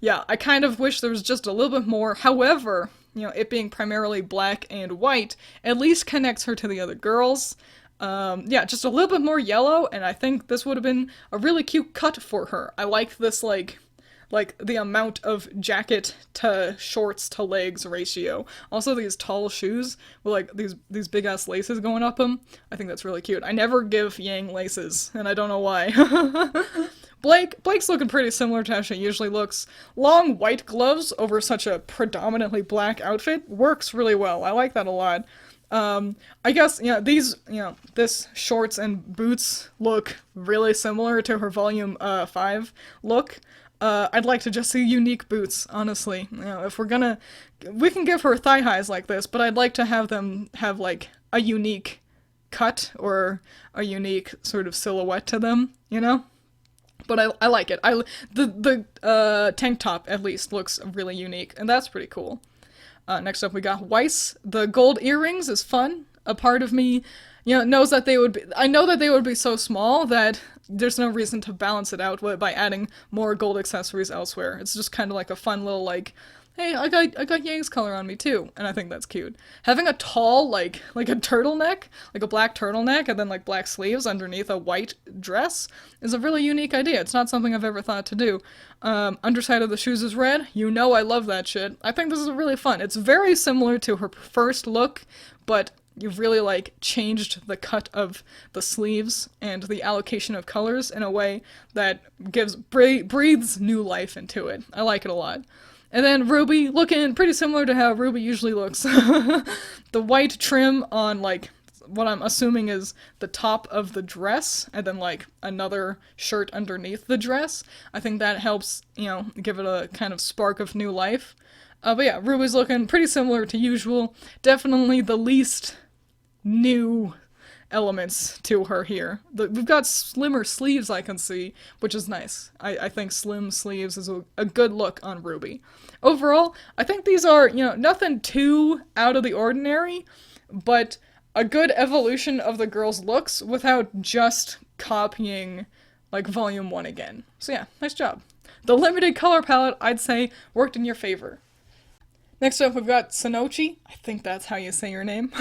S1: Yeah, I kind of wish there was just a little bit more. However, you know, it being primarily black and white at least connects her to the other girls. Yeah, just a little bit more yellow, and I think this would have been a really cute cut for her. I like this, like the amount of jacket to shorts to legs ratio. Also, these tall shoes with like these big ass laces going up them. I think that's really cute. I never give Yang laces, and I don't know why. Blake's looking pretty similar to how she usually looks. Long white gloves over such a predominantly black outfit works really well. I like that a lot. I guess, you know, this shorts and boots look really similar to her volume 5 look. I'd like to just see unique boots, honestly. You know, if we can give her thigh highs like this, but I'd like to have them have, like, a unique cut or a unique sort of silhouette to them, you know? But I like it. The tank top, at least, looks really unique, and that's pretty cool. Next up we got Weiss. The gold earrings is fun. A part of me, you know, knows that I know that they would be so small that there's no reason to balance it out by adding more gold accessories elsewhere. It's just kind of like a fun little, like, hey, I got Yang's color on me too, and I think that's cute. Having a tall, like a turtleneck, like a black turtleneck, and then like black sleeves underneath a white dress is a really unique idea. It's not something I've ever thought to do. Underside of the shoes is red. You know I love that shit. I think this is really fun. It's very similar to her first look, but you've really, like, changed the cut of the sleeves and the allocation of colors in a way that breathes new life into it. I like it a lot. And then Ruby, looking pretty similar to how Ruby usually looks. The white trim on, like, what I'm assuming is the top of the dress, and then, like, another shirt underneath the dress. I think that helps, you know, give it a kind of spark of new life. But yeah, Ruby's looking pretty similar to usual. Definitely the least new elements to her here. We've got slimmer sleeves I can see, which is nice. I think slim sleeves is a good look on Ruby. Overall, I think these are, you know, nothing too out of the ordinary, but a good evolution of the girls' looks without just copying, like, Volume 1 again. So yeah, nice job. The limited color palette, I'd say, worked in your favor. Next up, we've got Senoi. I think that's how you say your name.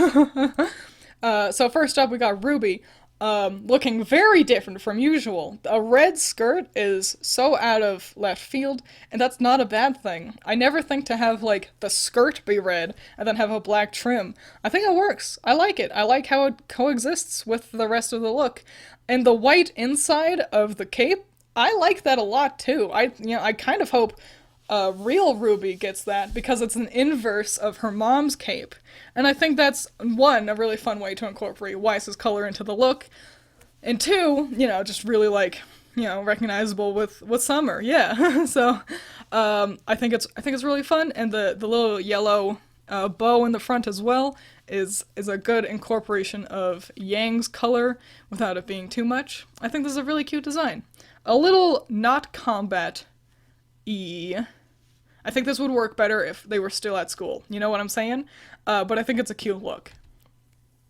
S1: So first up, we got Ruby, looking very different from usual. A red skirt is so out of left field, and that's not a bad thing. I never think to have, like, the skirt be red and then have a black trim. I think it works. I like it. I like how it coexists with the rest of the look. And the white inside of the cape, I like that a lot too. I kind of hope real Ruby gets that, because it's an inverse of her mom's cape. And I think that's, one, a really fun way to incorporate Weiss's color into the look, and two, you know, just really, like, you know, recognizable with summer, yeah. So, I think it's really fun, and the little yellow bow in the front as well is a good incorporation of Yang's color without it being too much. I think this is a really cute design. A little not combat I think this would work better if they were still at school. You know what I'm saying? But I think it's a cute look.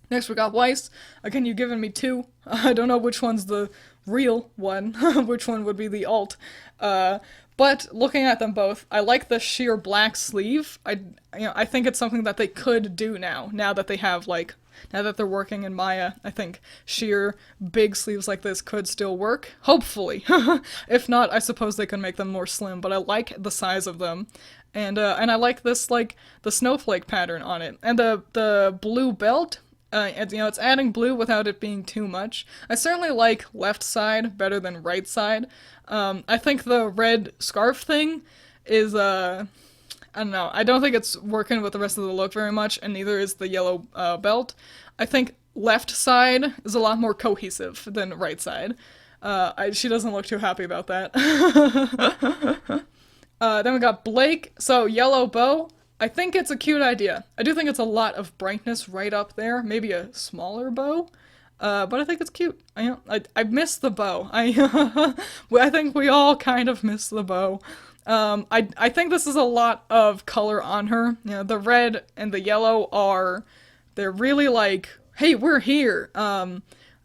S1: Next we got Weiss. Again, you've given me two. I don't know which one's the real one, which one would be the alt. But looking at them both, I like the sheer black sleeve. I think it's something that they could do now that they have, like, now that they're working in Maya. I think sheer big sleeves like this could still work. Hopefully. If not, I suppose they can make them more slim, but I like the size of them. And I like this, like, the snowflake pattern on it. And the blue belt, it's adding blue without it being too much. I certainly like left side better than right side. I think the red scarf thing is, I don't know, I don't think it's working with the rest of the look very much, and neither is the yellow belt. I think left side is a lot more cohesive than right side. She doesn't look too happy about that. Then we got Blake. So, yellow bow. I think it's a cute idea. I do think it's a lot of brightness right up there. Maybe a smaller bow. But I think it's cute. I miss the bow. I think we all kind of miss the bow. I think this is a lot of color on her. You know, the red and the yellow they're really like, hey, we're here.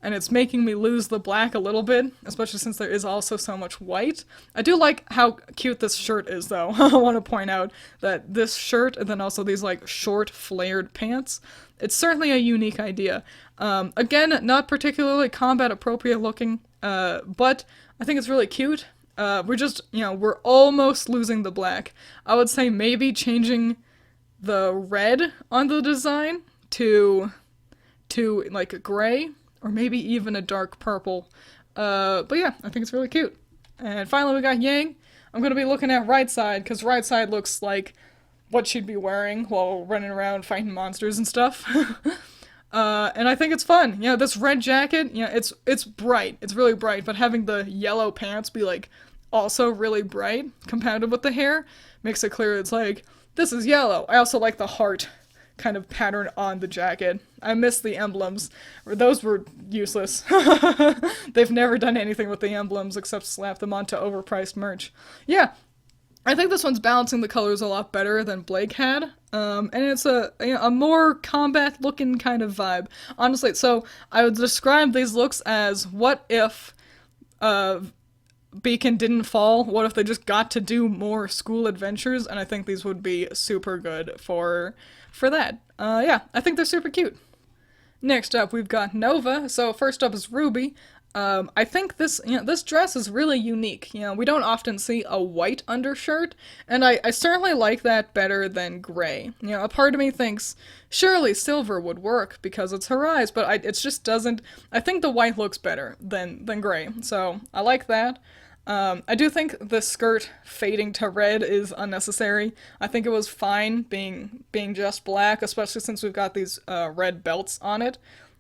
S1: And it's making me lose the black a little bit, especially since there is also so much white. I do like how cute this shirt is, though. I want to point out that this shirt, and then also these, like, short, flared pants, it's certainly a unique idea. Again, not particularly combat-appropriate looking, but I think it's really cute. We're almost losing the black. I would say maybe changing the red on the design to like, a gray, or maybe even a dark purple. But yeah, I think it's really cute. And finally we got Yang. I'm gonna be looking at right side, because right side looks like what she'd be wearing while running around fighting monsters and stuff. And I think it's fun. Yeah, this red jacket, yeah, it's bright. It's really bright, but having the yellow pants be, like, also really bright, compounded with the hair, makes it clear it's like, this is yellow. I also like the heart kind of pattern on the jacket. I miss the emblems. Those were useless. They've never done anything with the emblems except slap them onto overpriced merch. Yeah, I think this one's balancing the colors a lot better than Blake had. And it's a more combat-looking kind of vibe. Honestly, so I would describe these looks as, what if Beacon didn't fall? What if they just got to do more school adventures? And I think these would be super good for that. Yeah, I think they're super cute. Next up, we've got Nova. So first up is Ruby. I think this dress is really unique. You know, we don't often see a white undershirt, and I certainly like that better than gray. You know, a part of me thinks, surely silver would work because it's her eyes, but it just doesn't. I think the white looks better than gray, so I like that. I do think the skirt fading to red is unnecessary. I think it was fine being just black, especially since we've got these red belts on it.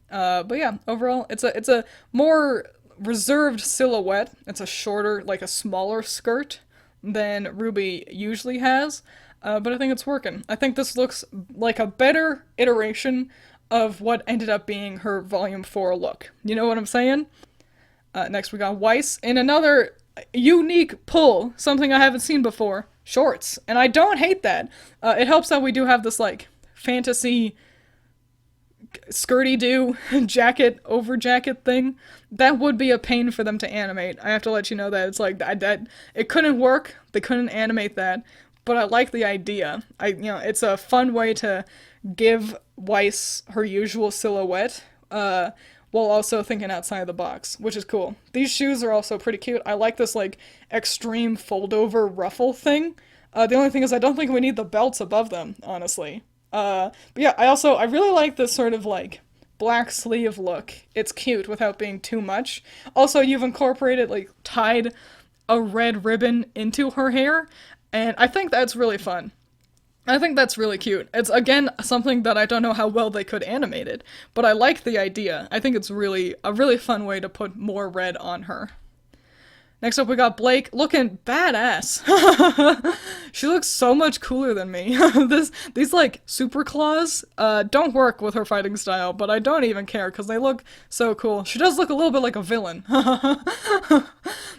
S1: But yeah, overall, it's a more reserved silhouette. It's a shorter, like a smaller skirt than Ruby usually has, but I think it's working. I think this looks like a better iteration of what ended up being her Volume 4 look. You know what I'm saying? Next we got Weiss in another unique pull, something I haven't seen before, shorts. And I don't hate that. It helps that we do have this, like, fantasy skirty-do jacket over jacket thing. That would be a pain for them to animate. I have to let you know that. It's like, that it couldn't work. They couldn't animate that. But I like the idea. It's a fun way to give Weiss her usual silhouette, while also thinking outside the box, which is cool. These shoes are also pretty cute. I like this, like, extreme fold-over ruffle thing. The only thing is I don't think we need the belts above them, honestly. But yeah, I really like this sort of, like, black sleeve look. It's cute without being too much. Also, you've incorporated, like, tied a red ribbon into her hair, and I think that's really fun. I think that's really cute. It's, again, something that I don't know how well they could animate it, but I like the idea. I think it's really a really fun way to put more red on her. Next up we got Blake, looking badass. She looks so much cooler than me. These like super claws don't work with her fighting style, but I don't even care because they look so cool. She does look a little bit like a villain.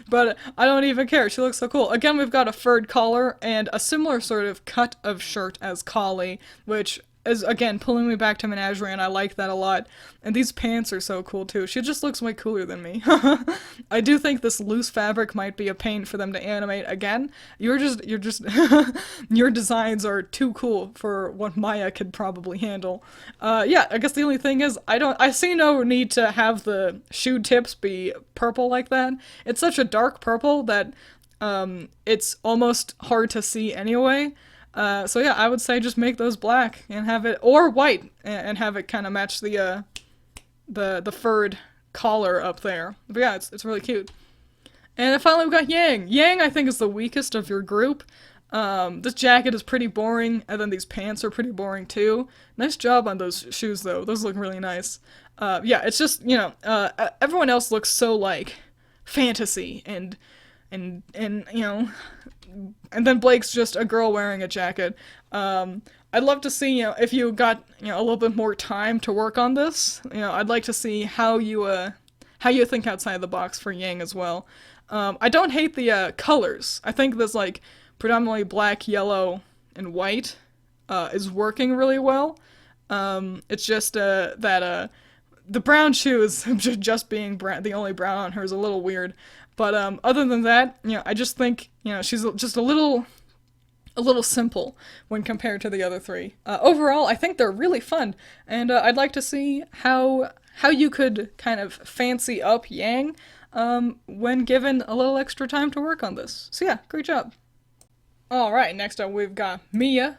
S1: But I don't even care. She looks so cool. Again, we've got a furred collar and a similar sort of cut of shirt as Collie, which is, again, pulling me back to Menagerie, and I like that a lot. And these pants are so cool, too. She just looks way cooler than me. I do think this loose fabric might be a pain for them to animate. Again, you're just, your designs are too cool for what Maya could probably handle. Yeah, I guess the only thing is, I see no need to have the shoe tips be purple like that. It's such a dark purple that, it's almost hard to see anyway. So yeah, I would say just make those black and have it, or white, and have it kind of match the furred collar up there. But yeah, it's really cute. And then finally we've got Yang. Yang, I think, is the weakest of your group. This jacket is pretty boring, and then these pants are pretty boring too. Nice job on those shoes though, those look really nice. Yeah, it's just, everyone else looks so, like, fantasy and and you know, and then Blake's just a girl wearing a jacket. I'd love to see, you know, if you got, you know, a little bit more time to work on this. You know, I'd like to see how you think outside the box for Yang as well. I don't hate the colors. I think this like predominantly black, yellow, and white is working really well. It's just that the brown shoes, just being brown, the only brown on her, is a little weird. But other than that, you know, I just think, you know, she's just a little simple when compared to the other three. Overall, I think they're really fun, and I'd like to see how you could kind of fancy up Yang when given a little extra time to work on this. So yeah, great job. Alright, next up we've got Maya.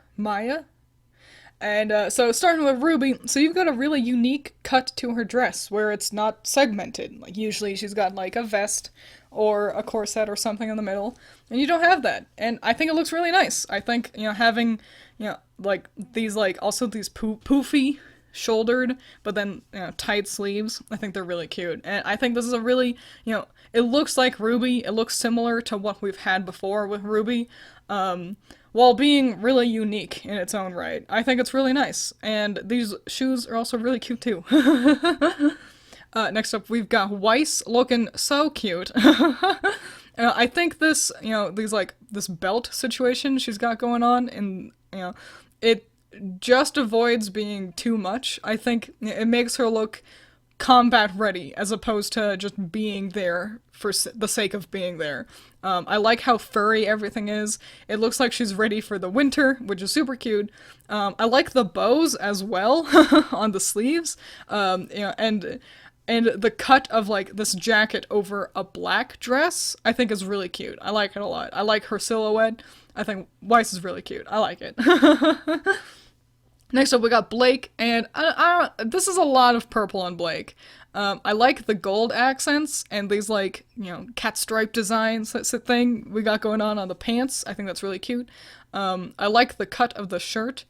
S1: And so starting with Ruby, so you've got a really unique cut to her dress where it's not segmented. Like usually she's got like a vest or a corset or something in the middle, and you don't have that. And I think it looks really nice. I think, you know, having, you know, like these like also these poofy shouldered but then, you know, tight sleeves, I think they're really cute. And I think this is a really, you know, it looks like Ruby. It looks similar to what we've had before with Ruby. While being really unique in its own right. I think it's really nice. And these shoes are also really cute too. Next up, we've got Weiss, looking so cute. I think this, you know, this belt situation she's got going on, and, you know, it just avoids being too much. I think it makes her look combat ready as opposed to just being there for the sake of being there. I like how furry everything is. It looks like she's ready for the winter, which is super cute. I like the bows as well on the sleeves. You know, and the cut of like this jacket over a black dress, I think is really cute. I like it a lot. I like her silhouette. I think Weiss is really cute. I like it. Next up, we got Blake, and this is a lot of purple on Blake. I like the gold accents and these, like, you know, cat stripe designs, that's the thing we got going on the pants. I think that's really cute. I like the cut of the shirt.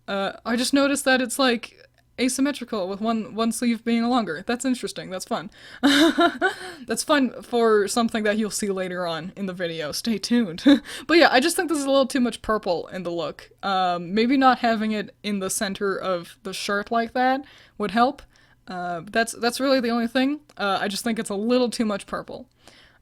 S1: I just noticed that it's, like, asymmetrical with one sleeve being longer. That's interesting. That's fun. That's fun for something that you'll see later on in the video. Stay tuned. But yeah, I just think this is a little too much purple in the look. Maybe not having it in the center of the shirt like that would help. That's really the only thing. I just think it's a little too much purple.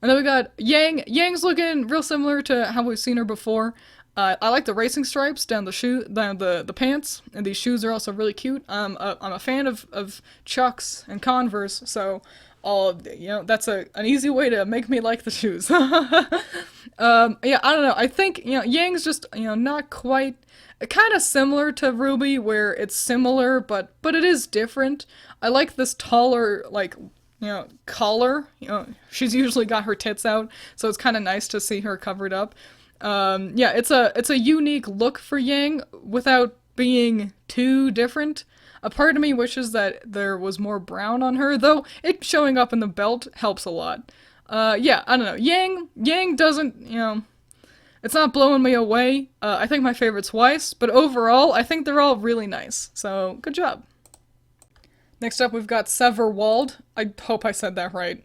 S1: And then we got Yang. Yang's looking real similar to how we've seen her before. I like the racing stripes down the pants, and these shoes are also really cute. I'm a fan of Chucks and Converse, so you know, that's an easy way to make me like the shoes. Yeah, I don't know. I think, you know, Yang's just, you know, not quite, kind of similar to Ruby, where it's similar, but it is different. I like this taller, like, you know, collar. You know, she's usually got her tits out, so it's kind of nice to see her covered up. Yeah, it's a unique look for Yang without being too different. A part of me wishes that there was more brown on her, though it showing up in the belt helps a lot. Yeah, I don't know. Yang doesn't, you know, it's not blowing me away. I think my favorite's Weiss, but overall, I think they're all really nice. So, good job. Next up, we've got Severwald. I hope I said that right.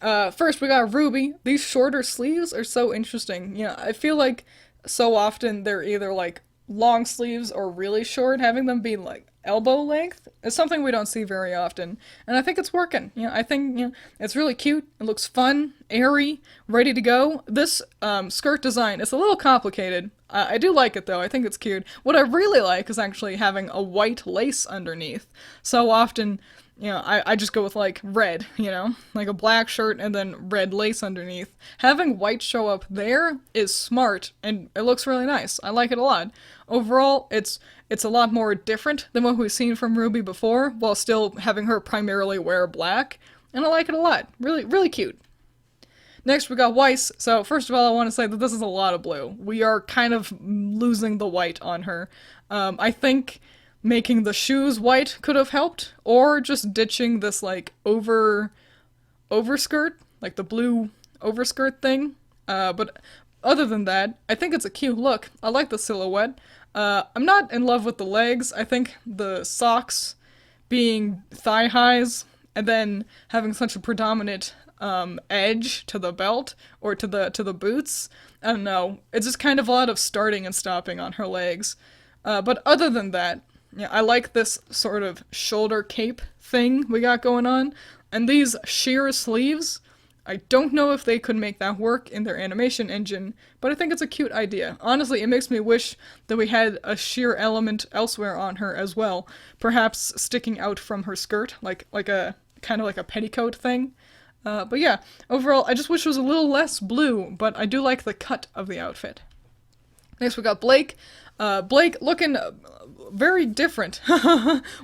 S1: First we got Ruby. These shorter sleeves are so interesting. You know, I feel like so often they're either like long sleeves or really short. Having them be like elbow length is something we don't see very often. And I think it's working. You know, I think, you know, it's really cute. It looks fun, airy, ready to go. This skirt design is a little complicated. I do like it though. I think it's cute. What I really like is actually having a white lace underneath. So often, you know, I just go with, like, red, you know? Like a black shirt and then red lace underneath. Having white show up there is smart, and it looks really nice. I like it a lot. Overall, it's a lot more different than what we've seen from Ruby before, while still having her primarily wear black, and I like it a lot. Really, really cute. Next, we got Weiss. So, first of all, I want to say that this is a lot of blue. We are kind of losing the white on her. I think making the shoes white could have helped, or just ditching this, like, overskirt, like the blue overskirt thing. But other than that, I think it's a cute look. I like the silhouette. I'm not in love with the legs. I think the socks being thigh highs, and then having such a predominant edge to the belt or to the boots. I don't know. It's just kind of a lot of starting and stopping on her legs. But other than that, yeah, I like this sort of shoulder cape thing we got going on. And these sheer sleeves, I don't know if they could make that work in their animation engine, but I think it's a cute idea. Honestly, it makes me wish that we had a sheer element elsewhere on her as well, perhaps sticking out from her skirt, like a kind of like a petticoat thing. But yeah, overall, I just wish it was a little less blue, but I do like the cut of the outfit. Next we got Blake. Blake looking very different,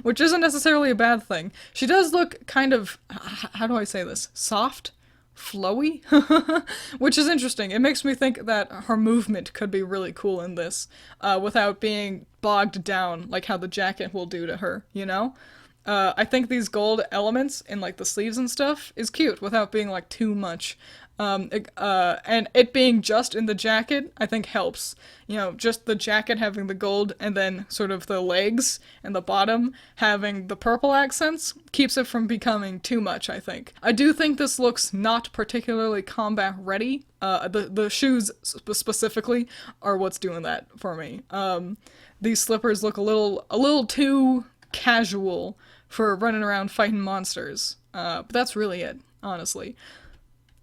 S1: which isn't necessarily a bad thing. She does look kind of, how do I say this, soft? Flowy? Which is interesting. It makes me think that her movement could be really cool in this, without being bogged down like how the jacket will do to her, you know? I think these gold elements in like the sleeves and stuff is cute without being like too much. And it being just in the jacket, I think helps. You know, just the jacket having the gold and then sort of the legs and the bottom having the purple accents keeps it from becoming too much, I think. I do think this looks not particularly combat ready. The shoes specifically are what's doing that for me. These slippers look a little too casual for running around fighting monsters. But that's really it, honestly.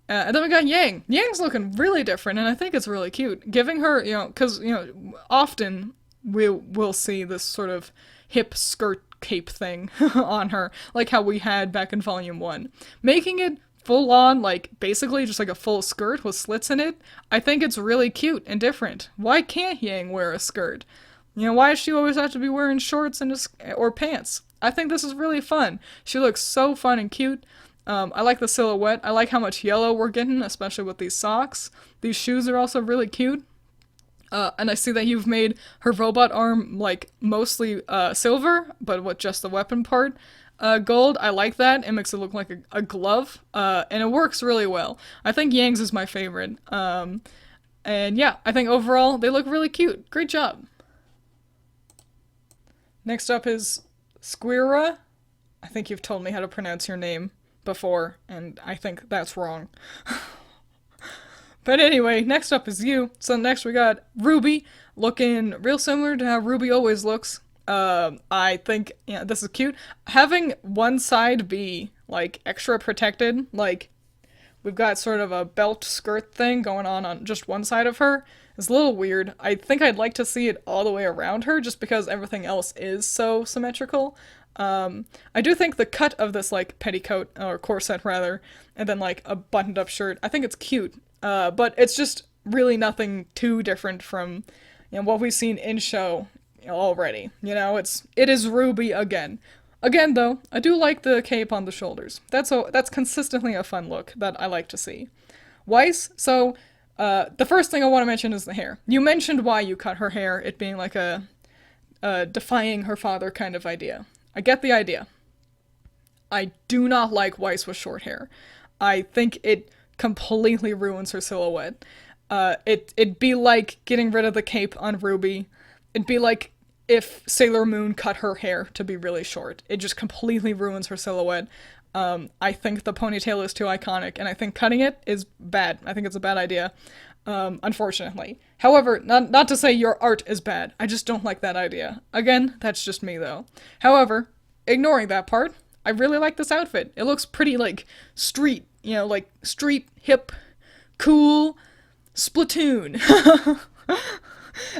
S1: And then we got Yang. Yang's looking really different, and I think it's really cute. Giving her, you know, because, you know, often we'll see this sort of hip skirt cape thing on her, like how we had back in Volume 1. Making it full on, like, basically just like a full skirt with slits in it, I think it's really cute and different. Why can't Yang wear a skirt? You know, why does she always have to be wearing shorts and or pants? I think this is really fun. She looks so fun and cute. I like the silhouette. I like how much yellow we're getting, especially with these socks. These shoes are also really cute. And I see that you've made her robot arm, like, mostly silver, but with just the weapon part gold. I like that. It makes it look like a glove, and it works really well. I think Yang's is my favorite. And yeah, I think overall they look really cute. Great job. Next up is Squira. I think you've told me how to pronounce your name before, and I think that's wrong. But anyway, next up is you. So next we got Ruby, looking real similar to how Ruby always looks. I think, yeah, this is cute. Having one side be, like, extra protected, like, we've got sort of a belt skirt thing going on just one side of her, is a little weird. I think I'd like to see it all the way around her, just because everything else is so symmetrical. I do think the cut of this, like, petticoat, or corset rather, and then, like, a buttoned up shirt, I think it's cute. But it's just really nothing too different from, you know, what we've seen in show already. You know, it is Ruby again. Again, though, I do like the cape on the shoulders. That's consistently a fun look that I like to see. Weiss, so, the first thing I want to mention is the hair. You mentioned why you cut her hair, it being like a defying her father kind of idea. I get the idea. I do not like Weiss with short hair. I think it completely ruins her silhouette. It'd be like getting rid of the cape on Ruby. It'd be like if Sailor Moon cut her hair to be really short. It just completely ruins her silhouette. I think the ponytail is too iconic, and I think cutting it is bad. I think it's a bad idea, unfortunately. However, not to say your art is bad. I just don't like that idea. Again, that's just me, though. However, ignoring that part, I really like this outfit. It looks pretty, like, street, you know, like, street, hip, cool, Splatoon.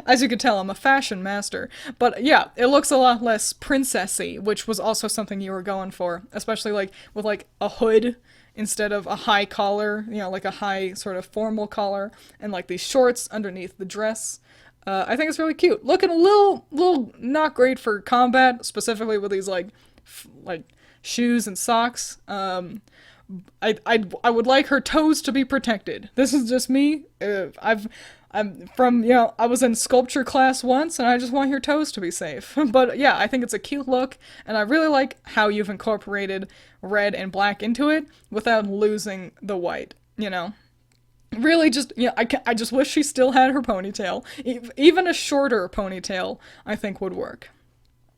S1: As you can tell, I'm a fashion master. But yeah, it looks a lot less princessy, which was also something you were going for. Especially, like, with, like, a hood instead of a high collar, you know, like a high sort of formal collar, and, like, these shorts underneath the dress. I think it's really cute. Looking a little not great for combat, specifically with these, like shoes and socks. I would like her toes to be protected. This is just me. I'm from, you know, I was in sculpture class once, and I just want your toes to be safe. But yeah, I think it's a cute look, and I really like how you've incorporated red and black into it without losing the white, you know? Really just, yeah, I just wish she still had her ponytail. Even a shorter ponytail, I think, would work.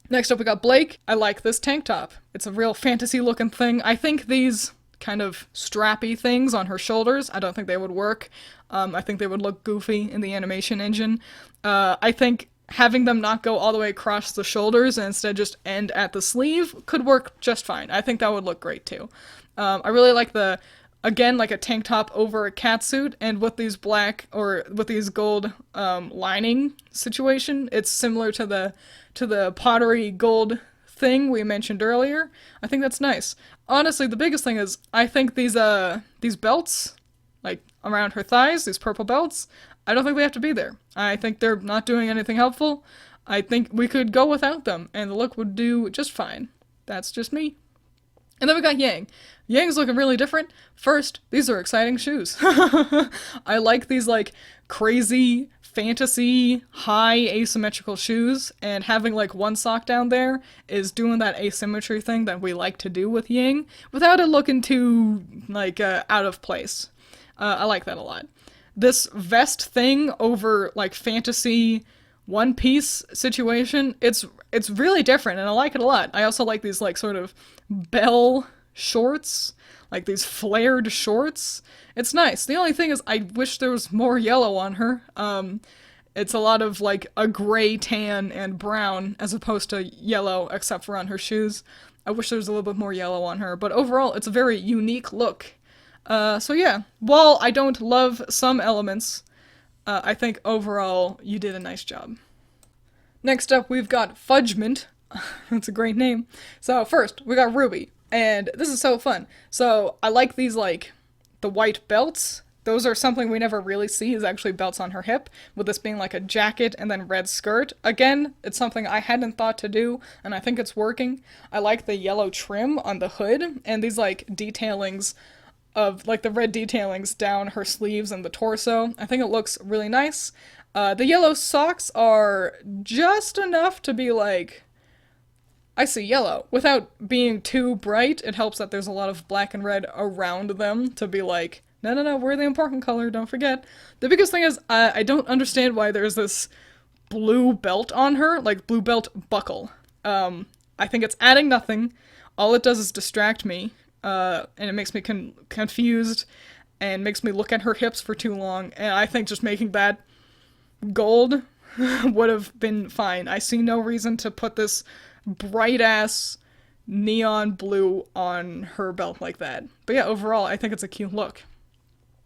S1: Next up we got Blake. I like this tank top. It's a real fantasy looking thing. I think these kind of strappy things on her shoulders. I don't think they would work. I think they would look goofy in the animation engine. I think having them not go all the way across the shoulders and instead just end at the sleeve could work just fine. I think that would look great too. I really like again, like a tank top over a catsuit, and with these black, or with these gold lining situation, it's similar to the pottery gold thing we mentioned earlier. I think that's nice. Honestly, the biggest thing is, I think these belts, like around her thighs, these purple belts, I don't think they have to be there. I think they're not doing anything helpful. I think we could go without them, and the look would do just fine. That's just me. And then we got Yang. Yang's looking really different. First, these are exciting shoes. I like these, like, crazy, fantasy, high asymmetrical shoes, and having, like, one sock down there is doing that asymmetry thing that we like to do with Yang, without it looking too, like, out of place. I like that a lot. This vest thing over, like, fantasy one piece situation, it's really different, and I like it a lot. I also like these, like, sort of bell shorts, like these flared shorts. It's nice. The only thing is, I wish there was more yellow on her. It's a lot of, like, a gray, tan, and brown, as opposed to yellow, except for on her shoes. I wish there was a little bit more yellow on her, but overall, it's a very unique look. So yeah, while I don't love some elements, I think overall you did a nice job. Next up, we've got Fudgement. That's a great name. So first, we got Ruby, and this is so fun. So I like these, like, the white belts. Those are something we never really see, is actually belts on her hip, with this being like a jacket and then red skirt. Again, it's something I hadn't thought to do, and I think it's working. I like the yellow trim on the hood, and these, like, detailings of, like, the red detailings down her sleeves and the torso. I think it looks really nice. The yellow socks are just enough to be like, I see yellow. Without being too bright, it helps that there's a lot of black and red around them to be like, no, we're the important color, don't forget. The biggest thing is, I don't understand why there's this blue belt on her, like blue belt buckle. I think it's adding nothing. All it does is distract me, and it makes me confused, and makes me look at her hips for too long, and I think just making that gold would have been fine. I see no reason to put this bright-ass neon blue on her belt like that. But yeah, overall, I think it's a cute look.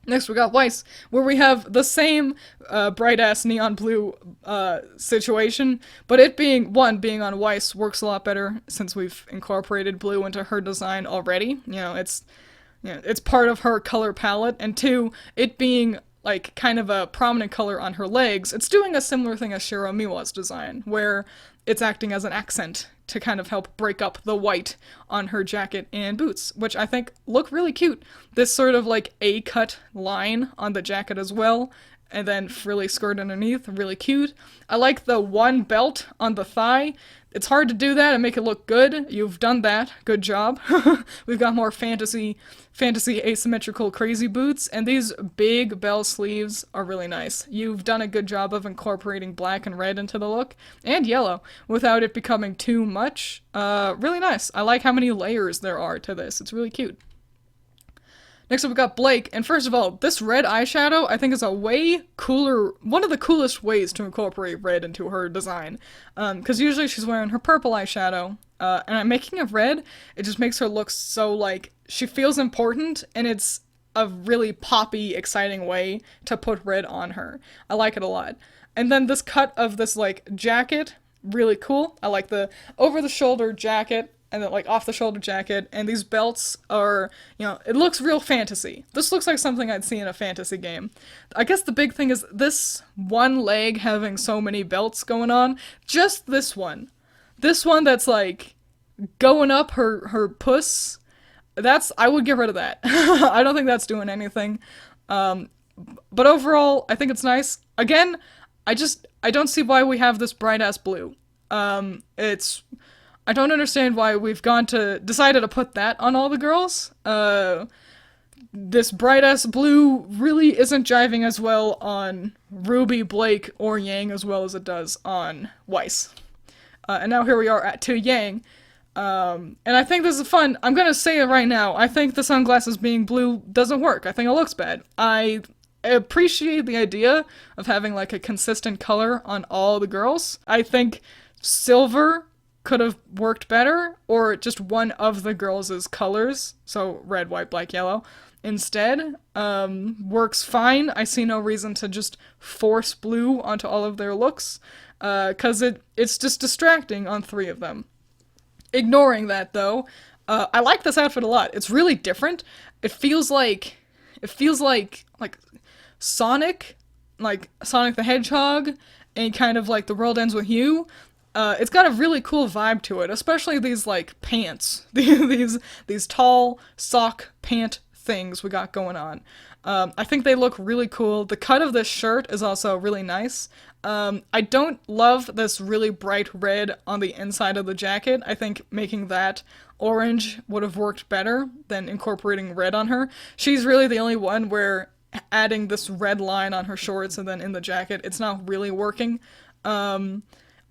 S1: Next, we got Weiss, where we have the same bright-ass neon blue situation, but it being on Weiss works a lot better since we've incorporated blue into her design already. It's part of her color palette, and two, it being like kind of a prominent color on her legs, it's doing a similar thing as Miwa's design, where it's acting as an accent to kind of help break up the white on her jacket and boots, which I think look really cute. This sort of like A-cut line on the jacket as well, and then frilly skirt underneath, really cute. I like the one belt on the thigh. It's hard to do that and make it look good. You've done that. Good job. We've got more fantasy asymmetrical crazy boots, and these big bell sleeves are really nice. You've done a good job of incorporating black and red into the look, and yellow, without it becoming too much. Really nice. I like how many layers there are to this. It's really cute. Next up we got Blake, and first of all, this red eyeshadow I think is a way cooler, one of the coolest ways to incorporate red into her design. Because usually she's wearing her purple eyeshadow, and I'm making it red, it just makes her look so, like, she feels important, and it's a really poppy, exciting way to put red on her. I like it a lot. And then this cut of this, like, jacket, really cool. I like the over-the-shoulder jacket, and then, like, off-the-shoulder jacket, and these belts are, it looks real fantasy. This looks like something I'd see in a fantasy game. I guess the big thing is this one leg having so many belts going on, just this one. This one that's, like, going up her puss, I would get rid of that. I don't think that's doing anything. But overall, I think it's nice. Again, I don't see why we have this bright-ass blue. I don't understand why we've decided to put that on all the girls. This bright-ass blue really isn't jiving as well on Ruby, Blake, or Yang as well as it does on Weiss. And now here we are to Yang. And I think this is fun. I'm gonna say it right now. I think the sunglasses being blue doesn't work. I think it looks bad. I appreciate the idea of having like a consistent color on all the girls. I think silver could have worked better, or just one of the girls' colors, so red, white, black, yellow, instead, works fine. I see no reason to just force blue onto all of their looks, because it's just distracting on three of them. Ignoring that, though, I like this outfit a lot. It's really different. It feels like Sonic, like Sonic the Hedgehog, and kind of like The World Ends With You. It's got a really cool vibe to it, especially these like pants, these tall sock pant things we got going on. I think they look really cool. The cut of this shirt is also really nice. I don't love this really bright red on the inside of the jacket. I think making that orange would have worked better than incorporating red on her. She's really the only one where adding this red line on her shorts and then in the jacket, it's not really working.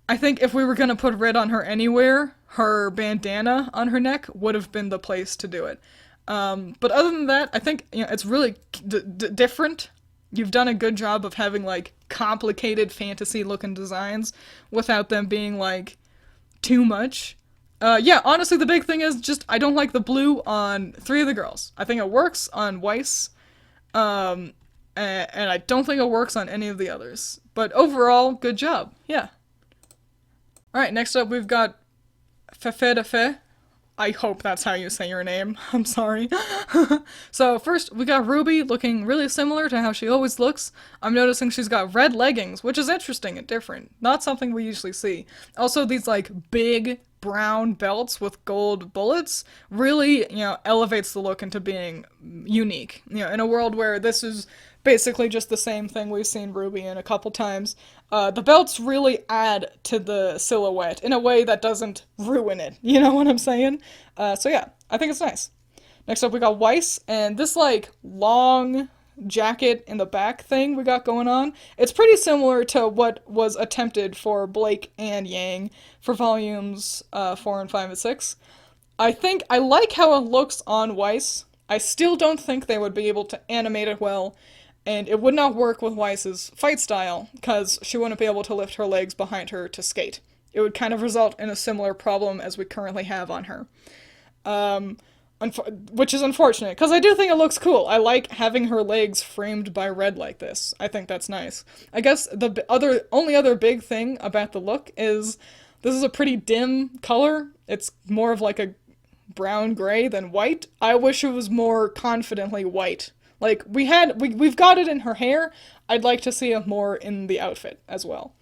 S1: I think if we were gonna put red on her anywhere, her bandana on her neck would have been the place to do it. But other than that, I think, it's really different. You've done a good job of having, like, complicated fantasy-looking designs without them being, like, too much. Yeah, honestly, the big thing is just I don't like the blue on three of the girls. I think it works on Weiss, and I don't think it works on any of the others. But overall, good job. Yeah. Alright, next up we've got Fefe. I hope that's how you say your name. I'm sorry. So first, we got Ruby looking really similar to how she always looks. I'm noticing she's got red leggings, which is interesting and different. Not something we usually see. Also, these, like, big brown belts with gold bullets really, elevates the look into being unique. In a world where this is basically just the same thing we've seen Ruby in a couple times. The belts really add to the silhouette in a way that doesn't ruin it. You know what I'm saying? So yeah, I think it's nice. Next up we got Weiss, and this, like, long jacket in the back thing we got going on. It's pretty similar to what was attempted for Blake and Yang for volumes 4 and 5 and 6. I like how it looks on Weiss. I still don't think they would be able to animate it well, and it would not work with Weiss's fight style, because she wouldn't be able to lift her legs behind her to skate. It would kind of result in a similar problem as we currently have on her. Which is unfortunate, because I do think it looks cool. I like having her legs framed by red like this. I think that's nice. I guess the only other big thing about the look is this is a pretty dim color. It's more of like a brown gray than white. I wish it was more confidently white. Like, we've got it in her hair. I'd like to see it more in the outfit as well.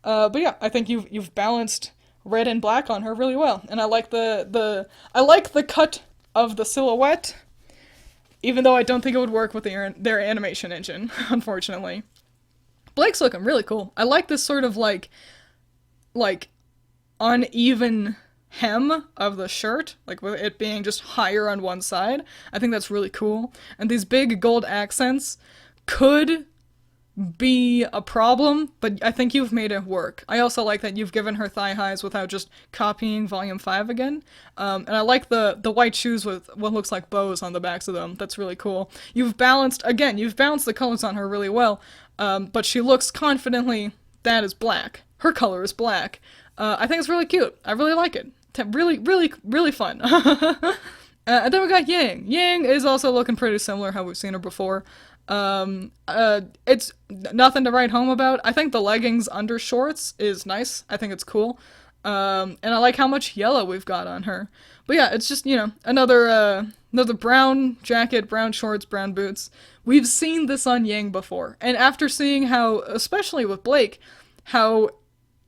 S1: But yeah, I think you've balanced red and black on her really well. And I like I like the cut of the silhouette, even though I don't think it would work with their animation engine, unfortunately. Blake's looking really cool. I like this sort of like uneven hem of the shirt, like with it being just higher on one side. I think that's really cool. And these big gold accents could be a problem, but I think you've made it work. I also like that you've given her thigh highs without just copying volume 5 again. And I like the white shoes with what looks like bows on the backs of them. That's really cool. You've balanced the colors on her really well, but she looks confidently that is black. Her color is black. I think it's really cute. I really like it. Really, really, really fun. And then we got Yang. Yang is also looking pretty similar how we've seen her before. It's nothing to write home about. I think the leggings under shorts is nice. I think it's cool. And I like how much yellow we've got on her. But yeah, it's just, another brown jacket, brown shorts, brown boots. We've seen this on Yang before. And after seeing how, especially with Blake, how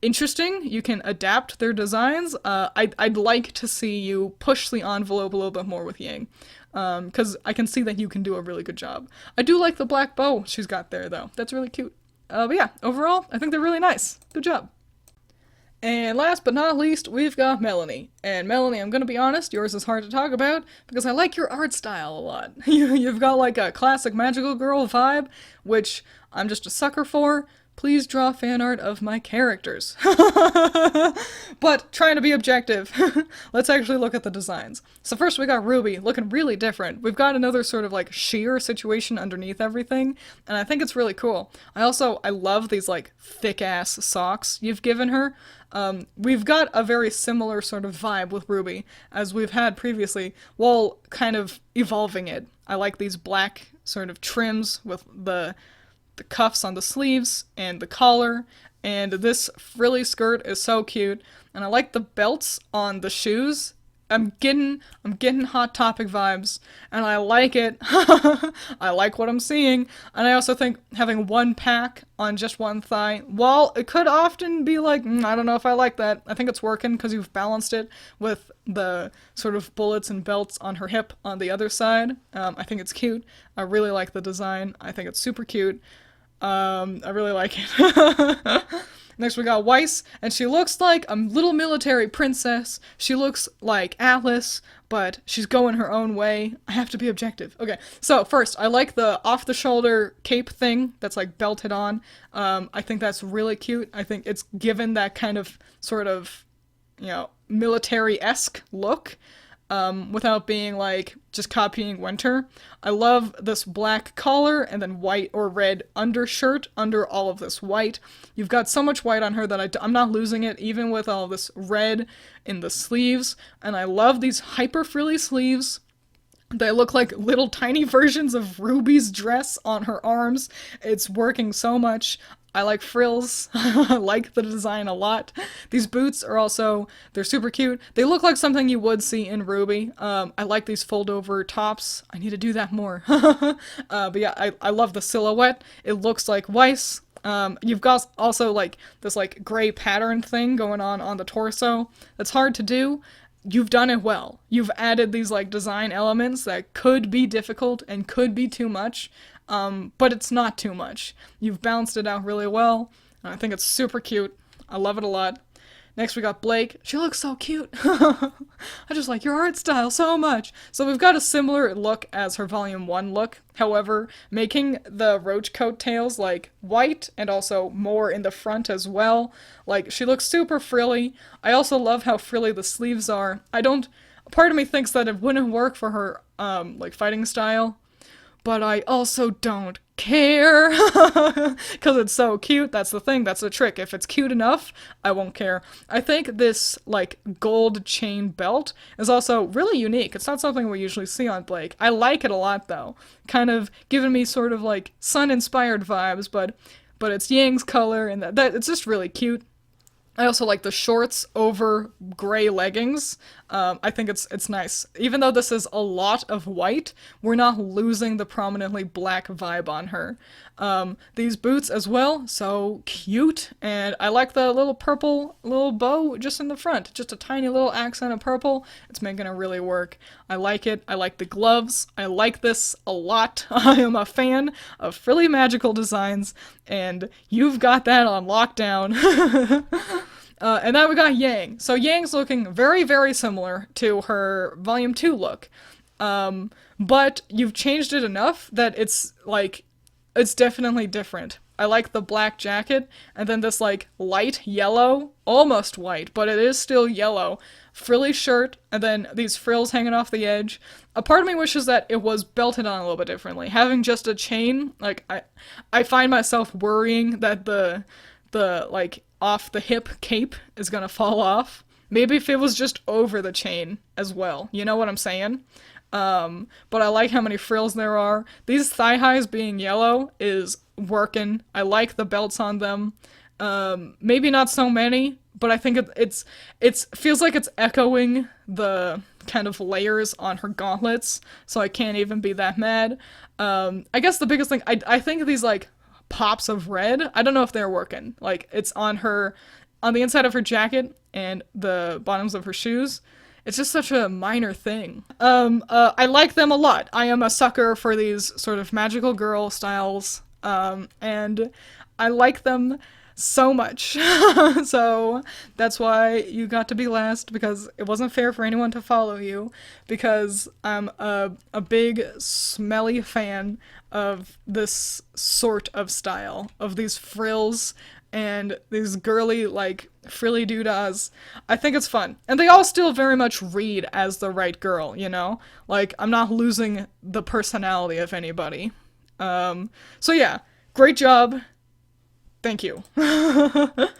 S1: interesting you can adapt their designs, I'd like to see you push the envelope a little bit more with Yang. Because I can see that you can do a really good job. I do like the black bow she's got there, though. That's really cute. But yeah, overall, I think they're really nice. Good job. And last but not least, we've got Melanie. And Melanie, I'm gonna be honest, yours is hard to talk about, because I like your art style a lot. You've got like a classic magical girl vibe, which I'm just a sucker for, please draw fan art of my characters. But trying to be objective, let's actually look at the designs. So first we got Ruby, looking really different. We've got another sort of like sheer situation underneath everything, and I think it's really cool. I love these like thick ass socks you've given her. We've got a very similar sort of vibe with Ruby as we've had previously, while kind of evolving it. I like these black sort of trims with the cuffs on the sleeves and the collar, and this frilly skirt is so cute, and I like the belts on the shoes. I'm getting Hot Topic vibes, and I like it. I like what I'm seeing, and I also think having one pack on just one thigh, while it could often be like, I don't know if I like that, I think it's working because you've balanced it with the sort of bullets and belts on her hip on the other side. I think it's cute. I really like the design. I think it's super cute. I really like it. Next we got Weiss, and she looks like a little military princess. She looks like Alice, but she's going her own way. I have to be objective. Okay, so first, I like the off-the-shoulder cape thing that's like belted on. I think that's really cute. I think it's given that kind of sort of, military-esque look. Without being like just copying Winter. I love this black collar and then white or red undershirt under all of this white. You've got so much white on her that I'm not losing it, even with all this red in the sleeves. And I love these hyper frilly sleeves. They look like little tiny versions of Ruby's dress on her arms. It's working so much. I like frills. I like the design a lot. These boots are also, they're super cute. They look like something you would see in Ruby. I like these fold over tops. I need to do that more. But yeah, I love the silhouette. It looks like Weiss. You've got also like this like gray pattern thing going on the torso. That's hard to do. You've done it well. You've added these like design elements that could be difficult and could be too much. But it's not too much. You've balanced it out really well, and I think it's super cute. I love it a lot. Next we got Blake. She looks so cute. I just like your art style so much. So we've got a similar look as her Volume 1 look. However, making the roach coat tails like white and also more in the front as well. Like, she looks super frilly. I also love how frilly the sleeves are. Part of me thinks that it wouldn't work for her, like, fighting style. But I also don't care, because it's so cute. That's the thing, that's the trick. If it's cute enough, I won't care. I think this, like, gold chain belt is also really unique. It's not something we usually see on Blake. I like it a lot, though. Kind of giving me sort of, like, sun-inspired vibes, but it's Yang's color, and that it's just really cute. I also like the shorts over gray leggings. I think it's nice. Even though this is a lot of white, we're not losing the prominently black vibe on her. These boots as well, so cute. And I like the little purple little bow just in the front. Just a tiny little accent of purple. It's making it really work. I like it. I like the gloves. I like this a lot. I am a fan of frilly magical designs, and you've got that on lockdown. And then we got Yang. So Yang's looking very, very similar to her Volume 2 look. But you've changed it enough that it's definitely different. I like the black jacket, and then this, like, light yellow, almost white, but it is still yellow, frilly shirt, and then these frills hanging off the edge. A part of me wishes that it was belted on a little bit differently. Having just a chain, like, I find myself worrying that the like, off-the-hip cape is gonna fall off. Maybe if it was just over the chain as well. You know what I'm saying? But I like how many frills there are. These thigh highs being yellow is working. I like the belts on them. Maybe not so many, but I think it feels like it's echoing the kind of layers on her gauntlets, so I can't even be that mad. I guess the biggest thing, I think these, like, pops of red, I don't know if they're working. Like, it's on the inside of her jacket and the bottoms of her shoes. It's just such a minor thing. I like them a lot. I am a sucker for these sort of magical girl styles, and I like them. so much. So that's why you got to be last, because it wasn't fair for anyone to follow you, because I'm a big smelly fan of this sort of style, of these frills and these girly, like, frilly doodahs. I think it's fun. And they all still very much read as the right girl, you know? Like, I'm not losing the personality of anybody. So yeah, great job. Thank you.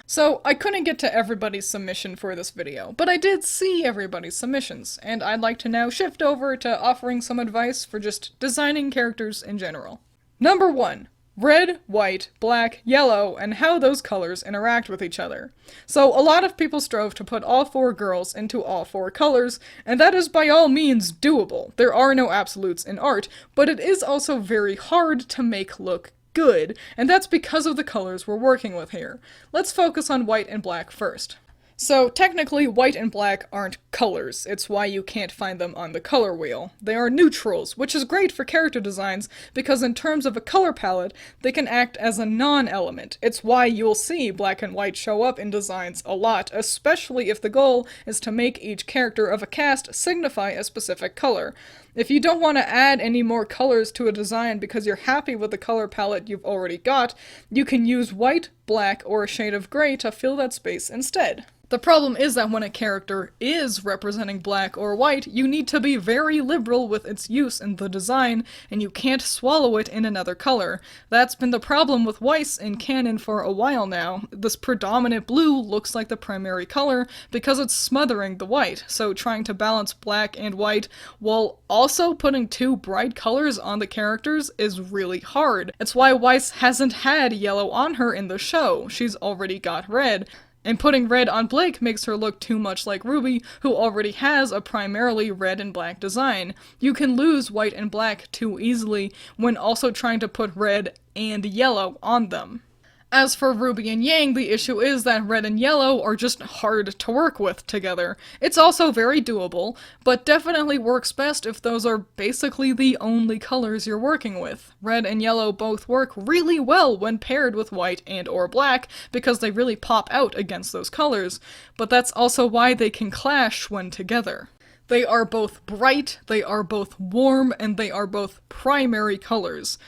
S1: So, I couldn't get to everybody's submission for this video, but I did see everybody's submissions, and I'd like to now shift over to offering some advice for just designing characters in general. Number 1. Red, white, black, yellow, and how those colors interact with each other. So, a lot of people strove to put all 4 girls into all 4 colors, and that is by all means doable. There are no absolutes in art, but it is also very hard to make look good, and that's because of the colors we're working with here. Let's focus on white and black first. So, technically, white and black aren't colors. It's why you can't find them on the color wheel. They are neutrals, which is great for character designs, because in terms of a color palette, they can act as a non-element. It's why you'll see black and white show up in designs a lot, especially if the goal is to make each character of a cast signify a specific color. If you don't want to add any more colors to a design because you're happy with the color palette you've already got, you can use white, black, or a shade of gray to fill that space instead. The problem is that when a character is representing black or white, you need to be very liberal with its use in the design, and you can't swallow it in another color. That's been the problem with Weiss in canon for a while now. This predominant blue looks like the primary color because it's smothering the white, so trying to balance black and white while also putting 2 bright colors on the characters is really hard. It's why Weiss hasn't had yellow on her in the show. She's already got red. And putting red on Blake makes her look too much like RWBY, who already has a primarily red and black design. You can lose white and black too easily when also trying to put red and yellow on them. As for RWBY and Yang, the issue is that red and yellow are just hard to work with together. It's also very doable, but definitely works best if those are basically the only colors you're working with. Red and yellow both work really well when paired with white and or black, because they really pop out against those colors, but that's also why they can clash when together. They are both bright, they are both warm, and they are both primary colors.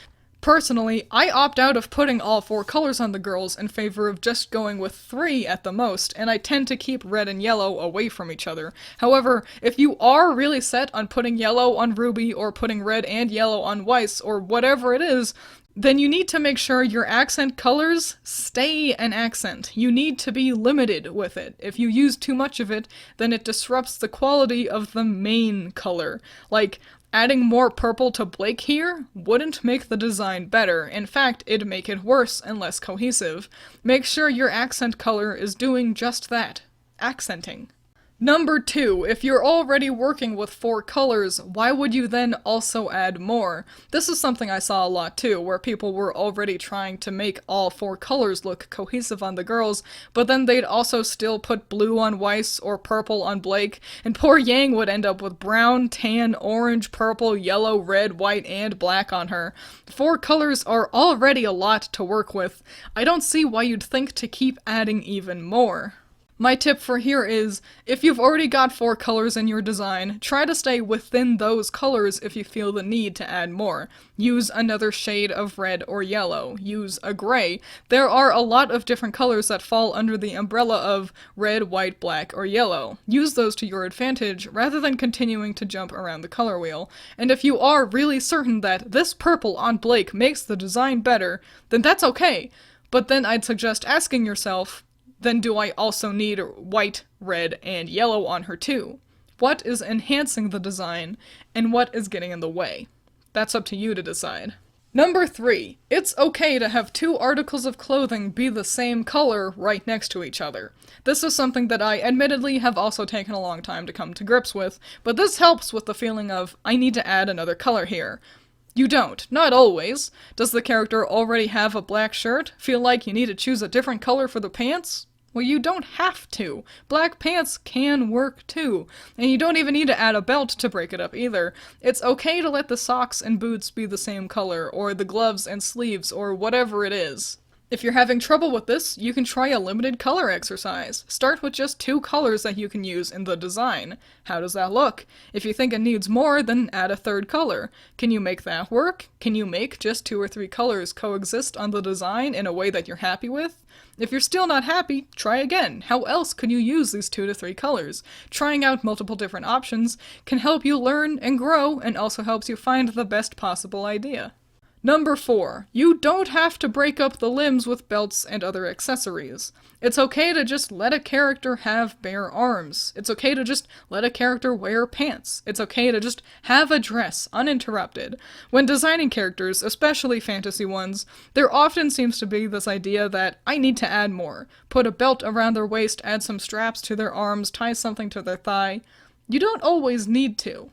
S1: Personally, I opt out of putting all 4 colors on the girls in favor of just going with 3 at the most, and I tend to keep red and yellow away from each other. However, if you are really set on putting yellow on RWBY or putting red and yellow on Weiss or whatever it is, then you need to make sure your accent colors stay an accent. You need to be limited with it. If you use too much of it, then it disrupts the quality of the main color. Like, adding more purple to Blake here wouldn't make the design better. In fact, it'd make it worse and less cohesive. Make sure your accent color is doing just that. Accenting. Number 2, if you're already working with 4 colors, why would you then also add more? This is something I saw a lot too, where people were already trying to make all 4 colors look cohesive on the girls, but then they'd also still put blue on Weiss or purple on Blake, and poor Yang would end up with brown, tan, orange, purple, yellow, red, white, and black on her. 4 colors are already a lot to work with. I don't see why you'd think to keep adding even more. My tip for here is, if you've already got 4 colors in your design, try to stay within those colors if you feel the need to add more. Use another shade of red or yellow. Use a gray. There are a lot of different colors that fall under the umbrella of red, white, black, or yellow. Use those to your advantage rather than continuing to jump around the color wheel. And if you are really certain that this purple on Blake makes the design better, then that's okay. But then I'd suggest asking yourself, then do I also need white, red, and yellow on her too? What is enhancing the design, and what is getting in the way? That's up to you to decide. Number 3. It's okay to have 2 articles of clothing be the same color right next to each other. This is something that I admittedly have also taken a long time to come to grips with, but this helps with the feeling of, I need to add another color here. You don't. Not always. Does the character already have a black shirt? Feel like you need to choose a different color for the pants? Well, you don't have to. Black pants can work too. And you don't even need to add a belt to break it up either. It's okay to let the socks and boots be the same color, or the gloves and sleeves, or whatever it is. If you're having trouble with this, you can try a limited color exercise. Start with just 2 colors that you can use in the design. How does that look? If you think it needs more, then add a 3rd color. Can you make that work? Can you make just 2 or 3 colors coexist on the design in a way that you're happy with? If you're still not happy, try again. How else could you use these 2 to 3 colors? Trying out multiple different options can help you learn and grow, and also helps you find the best possible idea. Number 4. You don't have to break up the limbs with belts and other accessories. It's okay to just let a character have bare arms. It's okay to just let a character wear pants. It's okay to just have a dress, uninterrupted. When designing characters, especially fantasy ones, there often seems to be this idea that I need to add more. Put a belt around their waist, add some straps to their arms, tie something to their thigh. You don't always need to.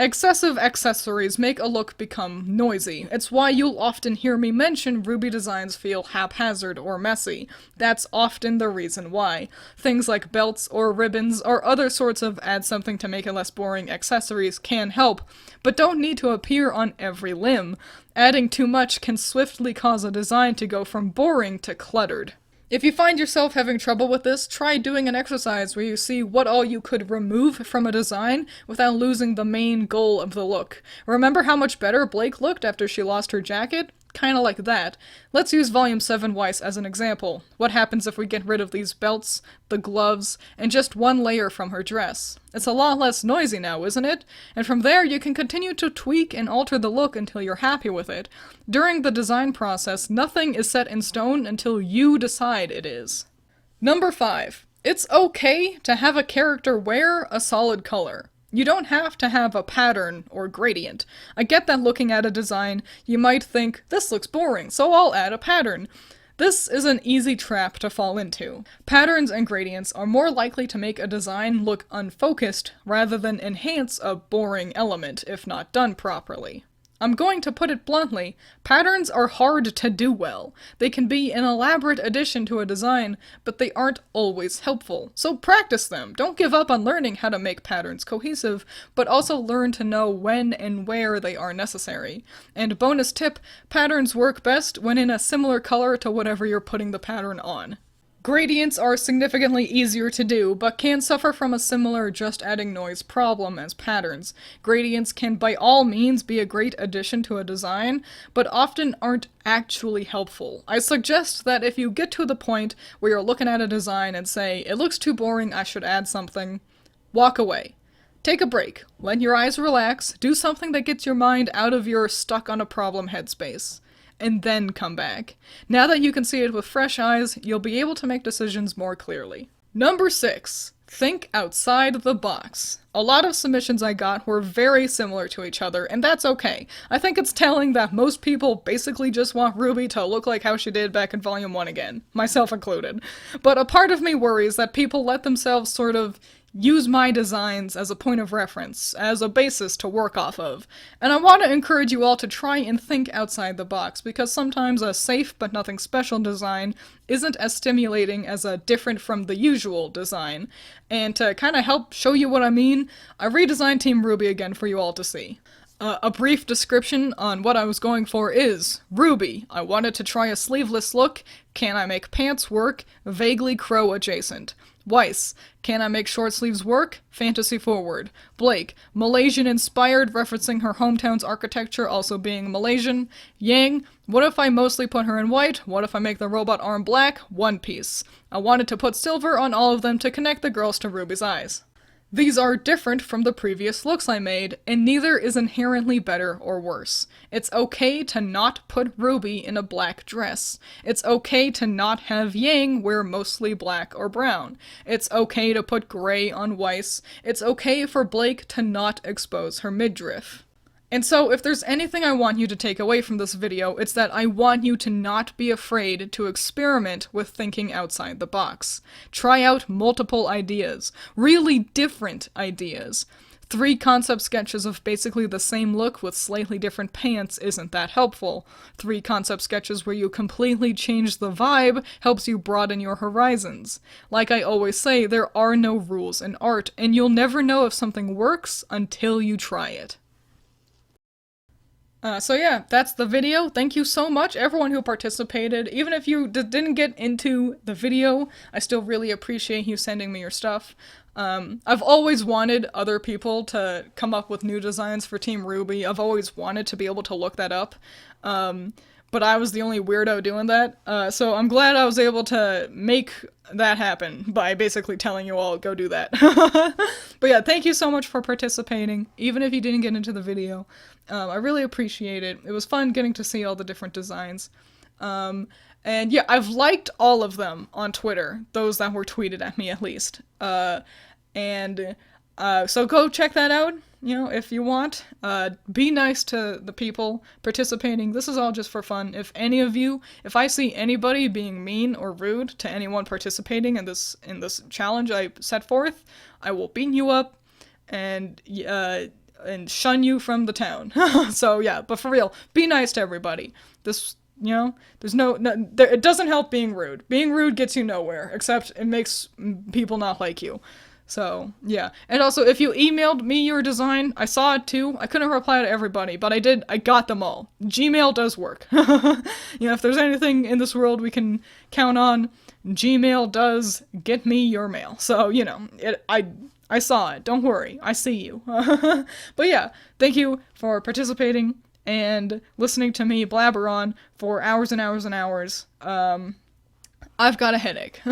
S1: Excessive accessories make a look become noisy. It's why you'll often hear me mention RWBY designs feel haphazard or messy. That's often the reason why. Things like belts or ribbons or other sorts of add something to make it less boring accessories can help, but don't need to appear on every limb. Adding too much can swiftly cause a design to go from boring to cluttered. If you find yourself having trouble with this, try doing an exercise where you see what all you could remove from a design without losing the main goal of the look. Remember how much better Blake looked after she lost her jacket? Kinda like that. Let's use Volume 7 Weiss as an example. What happens if we get rid of these belts, the gloves, and just one layer from her dress? It's a lot less noisy now, isn't it? And from there, you can continue to tweak and alter the look until you're happy with it. During the design process, nothing is set in stone until you decide it is. Number 5. It's okay to have a character wear a solid color. You don't have to have a pattern or gradient. I get that looking at a design, you might think, this looks boring, so I'll add a pattern. This is an easy trap to fall into. Patterns and gradients are more likely to make a design look unfocused rather than enhance a boring element if not done properly. I'm going to put it bluntly, patterns are hard to do well. They can be an elaborate addition to a design, but they aren't always helpful. So practice them. Don't give up on learning how to make patterns cohesive, but also learn to know when and where they are necessary. And bonus tip, patterns work best when in a similar color to whatever you're putting the pattern on. Gradients are significantly easier to do, but can suffer from a similar just adding noise problem as patterns. Gradients can by all means be a great addition to a design, but often aren't actually helpful. I suggest that if you get to the point where you're looking at a design and say, it looks too boring, I should add something, walk away. Take a break, let your eyes relax, do something that gets your mind out of your stuck on a problem headspace. And then come back. Now that you can see it with fresh eyes, you'll be able to make decisions more clearly. Number 6. Think outside the box. A lot of submissions I got were very similar to each other, and that's okay. I think it's telling that most people basically just want RWBY to look like how she did back in Volume 1 again, myself included. But a part of me worries that people let themselves sort of use my designs as a point of reference, as a basis to work off of. And I want to encourage you all to try and think outside the box, because sometimes a safe but nothing special design isn't as stimulating as a different from the usual design. And to kind of help show you what I mean, I redesigned Team RWBY again for you all to see. A brief description on what I was going for is, RWBY, I wanted to try a sleeveless look, can I make pants work, vaguely crow adjacent. Weiss, can I make short sleeves work? Fantasy forward. Blake, Malaysian inspired, referencing her hometown's architecture also being Malaysian. Yang, what if I mostly put her in white? What if I make the robot arm black? One piece. I wanted to put silver on all of them to connect the girls to RWBY's eyes. These are different from the previous looks I made, and neither is inherently better or worse. It's okay to not put RWBY in a black dress. It's okay to not have Yang wear mostly black or brown. It's okay to put gray on Weiss. It's okay for Blake to not expose her midriff. And so, if there's anything I want you to take away from this video, it's that I want you to not be afraid to experiment with thinking outside the box. Try out multiple ideas. Really different ideas. 3 concept sketches of basically the same look with slightly different pants isn't that helpful. 3 concept sketches where you completely change the vibe helps you broaden your horizons. Like I always say, there are no rules in art, and you'll never know if something works until you try it. So yeah, that's the video. Thank you so much, everyone who participated. Even if you didn't get into the video, I still really appreciate you sending me your stuff. I've always wanted other people to come up with new designs for Team RWBY. I've always wanted to be able to look that up. But I was the only weirdo doing that. So I'm glad I was able to make that happen by basically telling you all, go do that. But yeah, thank you so much for participating, even if you didn't get into the video. I really appreciate it. It was fun getting to see all the different designs. And yeah, I've liked all of them on Twitter, those that were tweeted at me at least. So go check that out, if you want. Be nice to the people participating. This is all just for fun. If I see anybody being mean or rude to anyone participating in this challenge I set forth, I will beat you up and shun you from the town. So yeah, but for real, be nice to everybody. There's it doesn't help being rude. Being rude gets you nowhere, except it makes people not like you. So, yeah. And also, if you emailed me your design, I saw it too. I couldn't reply to everybody, but I got them all. Gmail does work. If there's anything in this world we can count on, Gmail does get me your mail. So, I saw it. Don't worry. I see you. But yeah, thank you for participating and listening to me blabber on for hours and hours and hours. I've got a headache.